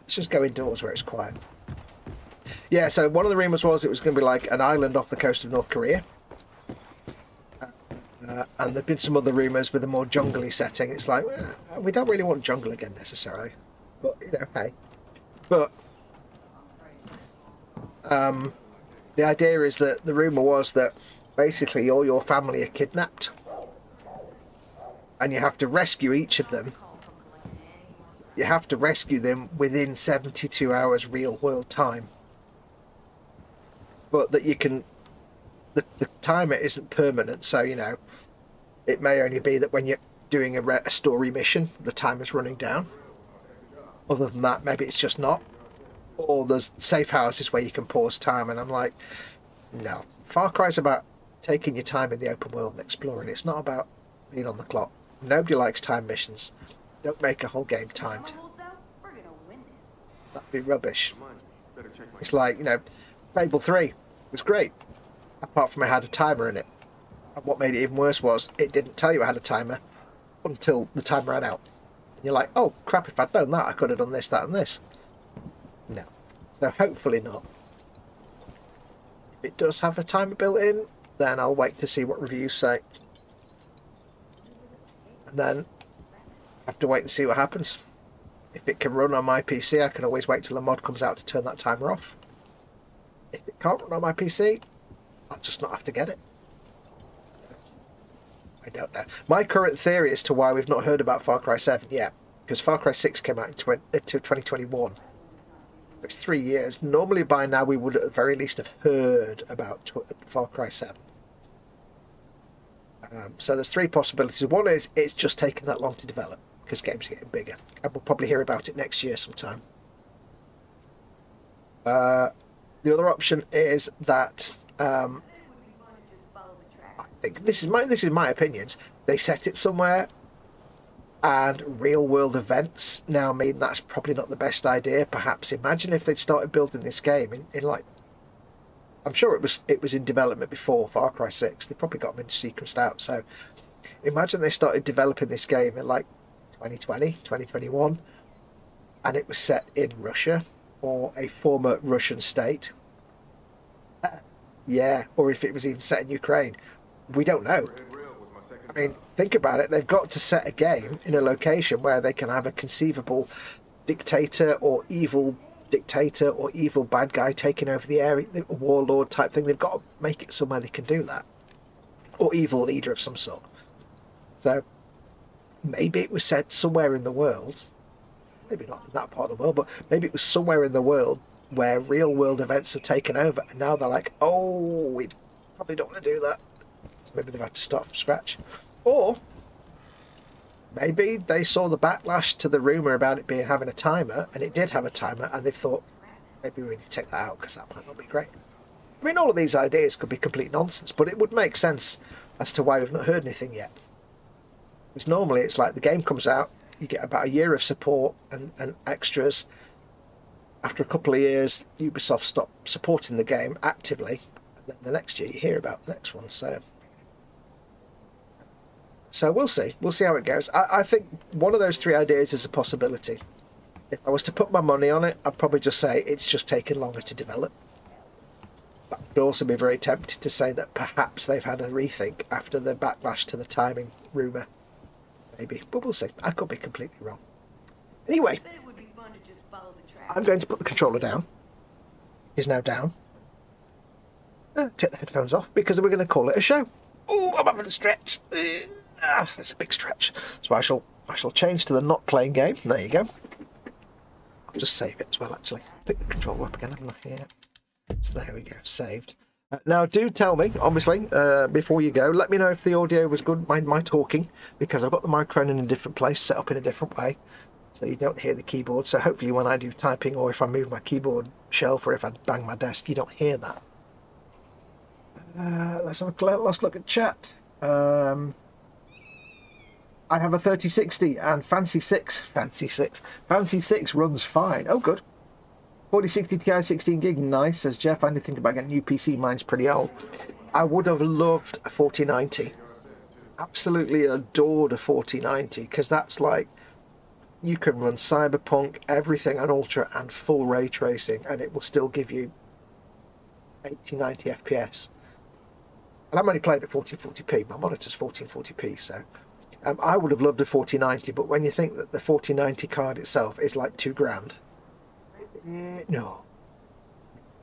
Let's just go indoors where it's quiet. Yeah, so one of the rumours was it was going to be like an island off the coast of North Korea. And there've been some other rumours with a more jungly setting. It's like, we don't really want jungle again necessarily. But, you know, hey. But the idea is that the rumour was that basically all your family are kidnapped. And you have to rescue each of them. You have to rescue them within 72 hours real world time. But that you can... The timer isn't permanent, so, you know, it may only be that when you're doing a story mission, the timer's running down. Other than that, maybe it's just not. Or there's safe houses where you can pause time, and I'm like, no. Far Cry's about taking your time in the open world and exploring. It's not about being on the clock. Nobody likes time missions. Don't make a whole game timed. That'd be rubbish. It's like, you know, Fable 3 was great. Apart from it had a timer in it. And what made it even worse was it didn't tell you it had a timer until the timer ran out. And you're like, oh crap, if I'd known that, I could have done this, that and this. No. So hopefully not. If it does have a timer built in, then I'll wait to see what reviews say. And then I have to wait and see what happens. If it can run on my PC, I can always wait till a mod comes out to turn that timer off. If it can't run on my PC, I'll just not have to get it. I don't know. My current theory as to why we've not heard about Far Cry 7 yet, because Far Cry 6 came out in 2021. It's 3 years. Normally by now we would at the very least have heard about Far Cry 7. So there's three possibilities. One is it's just taken that long to develop, because games are getting bigger. And we'll probably hear about it next year sometime. The other option is that... I think this is my opinions. They set it somewhere, and real world events now mean that's probably not the best idea. Perhaps imagine if they'd started building this game in like, I'm sure it was in development before Far Cry 6. They probably got them sequenced out. So imagine they started developing this game in like 2020, 2021, and it was set in Russia or a former Russian state. Yeah, or if it was even set in Ukraine. We don't know. I mean, think about it. They've got to set a game in a location where they can have a conceivable dictator or evil dictator or evil bad guy taking over the area, a warlord type thing. They've got to make it somewhere they can do that. Or evil leader of some sort. So, maybe it was set somewhere in the world. Maybe not in that part of the world, but maybe it was somewhere in the world where real world events have taken over. And now they're like, oh, we probably don't want to do that. Maybe they've had to start from scratch. Or maybe they saw the backlash to the rumour about it having a timer, and it did have a timer, and they thought, maybe we need to take that out because that might not be great. I mean, all of these ideas could be complete nonsense, but it would make sense as to why we've not heard anything yet. Because normally it's like the game comes out, you get about a year of support and extras. After a couple of years, Ubisoft stop supporting the game actively. And then the next year you hear about the next one, So we'll see. We'll see how it goes. I think one of those three ideas is a possibility. If I was to put my money on it, I'd probably just say it's just taken longer to develop. But I'd also be very tempted to say that perhaps they've had a rethink after the backlash to the timing rumour. Maybe. But we'll see. I could be completely wrong. Anyway, I'm going to put the controller down. It's now down. Take the headphones off because we're going to call it a show. Oh, I'm having a stretch. That's a big stretch. So I shall change to the not playing game. There you go. I'll just save it as well, actually. Pick the controller up again, haven't I? Yeah. So there we go. Saved. Now, do tell me, obviously, before you go, let me know if the audio was good, my talking, because I've got the microphone in a different place, set up in a different way, so you don't hear the keyboard. So hopefully when I do typing, or if I move my keyboard shelf, or if I bang my desk, you don't hear that. Let's have a last look at chat. I have a 3060 and Fancy 6 runs fine. Oh, good. 4060 Ti 16 gig, nice, says Jeff. I need to think about getting a new PC. Mine's pretty old. I would have loved a 4090. Absolutely adored a 4090, because that's like, you can run Cyberpunk, everything on Ultra and full ray tracing, and it will still give you 80, 90 FPS. And I'm only playing at 1440p. My monitor's 1440p, so I would have loved a 4090, but when you think that the 4090 card itself is like $2,000, no,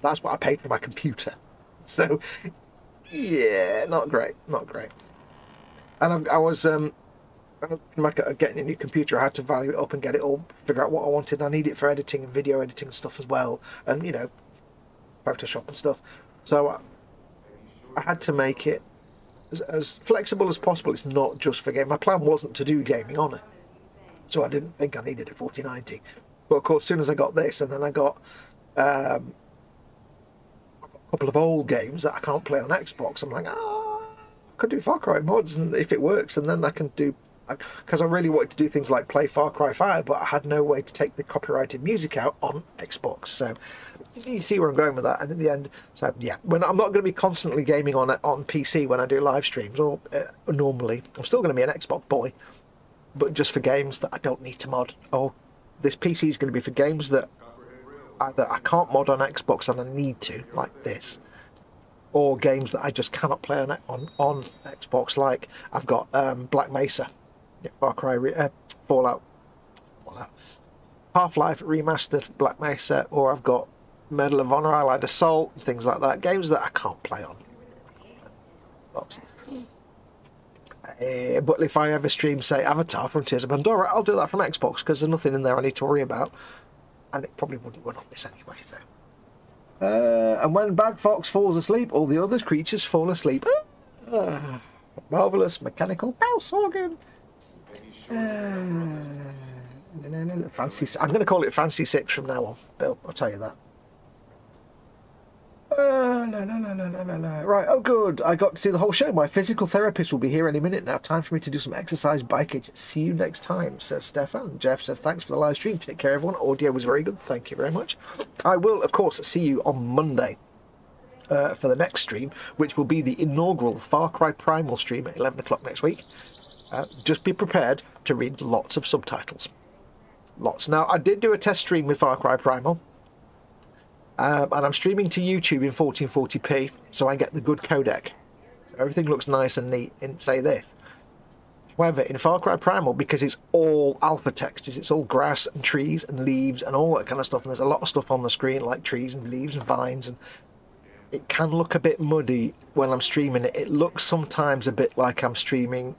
that's what I paid for my computer. So yeah, not great, not great. And I was getting a new computer. I had to value it up and get it all, figure out what I wanted. I need it for editing and video editing and stuff as well, and you know, Photoshop and stuff. So I had to make it as flexible as possible. It's not just for game. My plan wasn't to do gaming on it, so I didn't think I needed a 4090. But of course, as soon as I got this, and then I got a couple of old games that I can't play on Xbox, I'm like, I could do Far Cry mods, and if it works, and then I can do, because I really wanted to do things like play Far Cry 5, but I had no way to take the copyrighted music out on Xbox. So you see where I'm going with that. And in the end, so yeah, when I'm not going to be constantly gaming on PC when I do live streams, or normally I'm still going to be an Xbox boy, but just for games that I don't need to mod. Or this PC is going to be for games that either I can't mod on Xbox and I need to, like this, or games that I just cannot play on Xbox. Like I've got Black Mesa, Far Cry, Fallout, Half-Life Remastered, Black Mesa, or I've got Medal of Honor, Allied Assault, things like that. Games that I can't play on Xbox. But if I ever stream, say, Avatar Frontiers of Pandora, I'll do that from Xbox, because there's nothing in there I need to worry about, and it probably wouldn't run on this anyway. So. And when Bag Fox falls asleep, all the other creatures fall asleep. Marvellous mechanical mouse organ. Fancy. I'm going to call it Fancy 6 from now on, Bill. I'll tell you that. Right, oh good, I got to see the whole show. My physical therapist will be here any minute now. Time for me to do some exercise bikage. See you next time, says Stefan. Jeff says thanks for the live stream. Take care everyone. Audio was very good, thank you very much. I will of course see you on Monday for the next stream, which will be the inaugural Far Cry Primal stream at 11 o'clock next week. Just be prepared to read lots of subtitles. Lots. Now I did do a test stream with Far Cry Primal. And I'm streaming to YouTube in 1440p, so I get the good codec. So everything looks nice and neat in, say, this. However, in Far Cry Primal, because it's all alpha text, it's all grass and trees and leaves and all that kind of stuff, and there's a lot of stuff on the screen like trees and leaves and vines, and it can look a bit muddy when I'm streaming it. It looks sometimes a bit like I'm streaming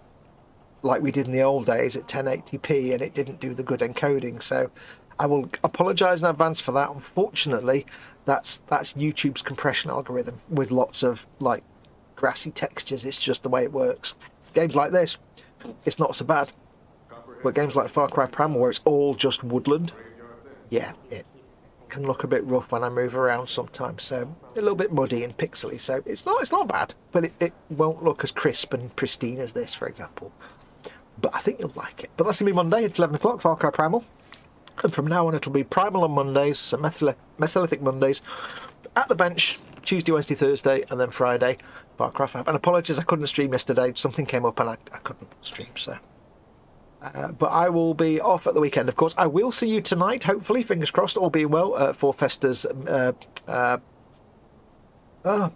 like we did in the old days at 1080p, and it didn't do the good encoding, so I will apologise in advance for that. Unfortunately, that's YouTube's compression algorithm with lots of like grassy textures. It's just the way it works. Games like this, it's not so bad. But games like Far Cry Primal, where it's all just woodland, yeah, it can look a bit rough when I move around sometimes. So a little bit muddy and pixely. So it's not bad, but it won't look as crisp and pristine as this, for example. But I think you'll like it. But that's gonna be Monday at 11 o'clock, Far Cry Primal. And from now on, it'll be Primal on Mondays, so Mesolithic Mondays, at the bench, Tuesday, Wednesday, Thursday, and then Friday, Far Cry 5. And apologies, I couldn't stream yesterday. Something came up and I couldn't stream, so. But I will be off at the weekend, of course. I will see you tonight, hopefully, fingers crossed, all being well, for Festa's...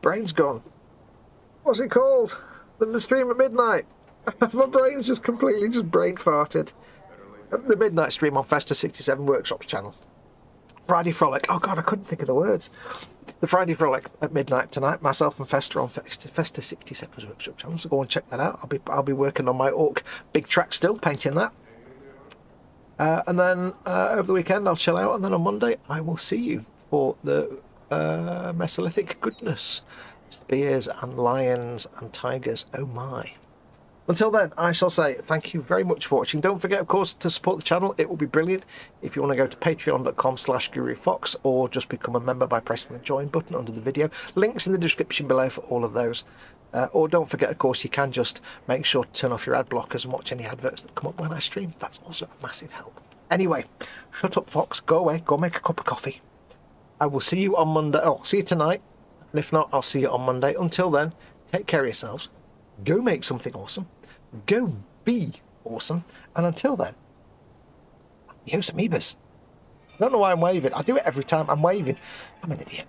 brain's gone. What's it called? The stream at midnight. My brain's just completely brain farted. The midnight stream on Festa 67 Workshops channel. Friday Frolic. Oh god, I couldn't think of the words. The Friday Frolic at midnight tonight. Myself and Festa on Festa 67 Workshop channel. So go and check that out. I'll be working on my Orc big track still, painting that. And then over the weekend I'll chill out, and then on Monday I will see you for the Mesolithic goodness. Spears and lions and tigers. Oh my. Until then, I shall say thank you very much for watching. Don't forget, of course, to support the channel. It will be brilliant if you want to go to patreon.com/GuruFox, or just become a member by pressing the join button under the video. Links in the description below for all of those. Or don't forget, of course, you can just make sure to turn off your ad blockers and watch any adverts that come up when I stream. That's also a massive help. Anyway, shut up, Fox. Go away. Go make a cup of coffee. I will see you on Monday. Oh, see you tonight. And if not, I'll see you on Monday. Until then, take care of yourselves. Go make something awesome. Go be awesome. And until then, Use amoebas. I don't know why I'm waving. I do it every time. I'm waving. I'm an idiot.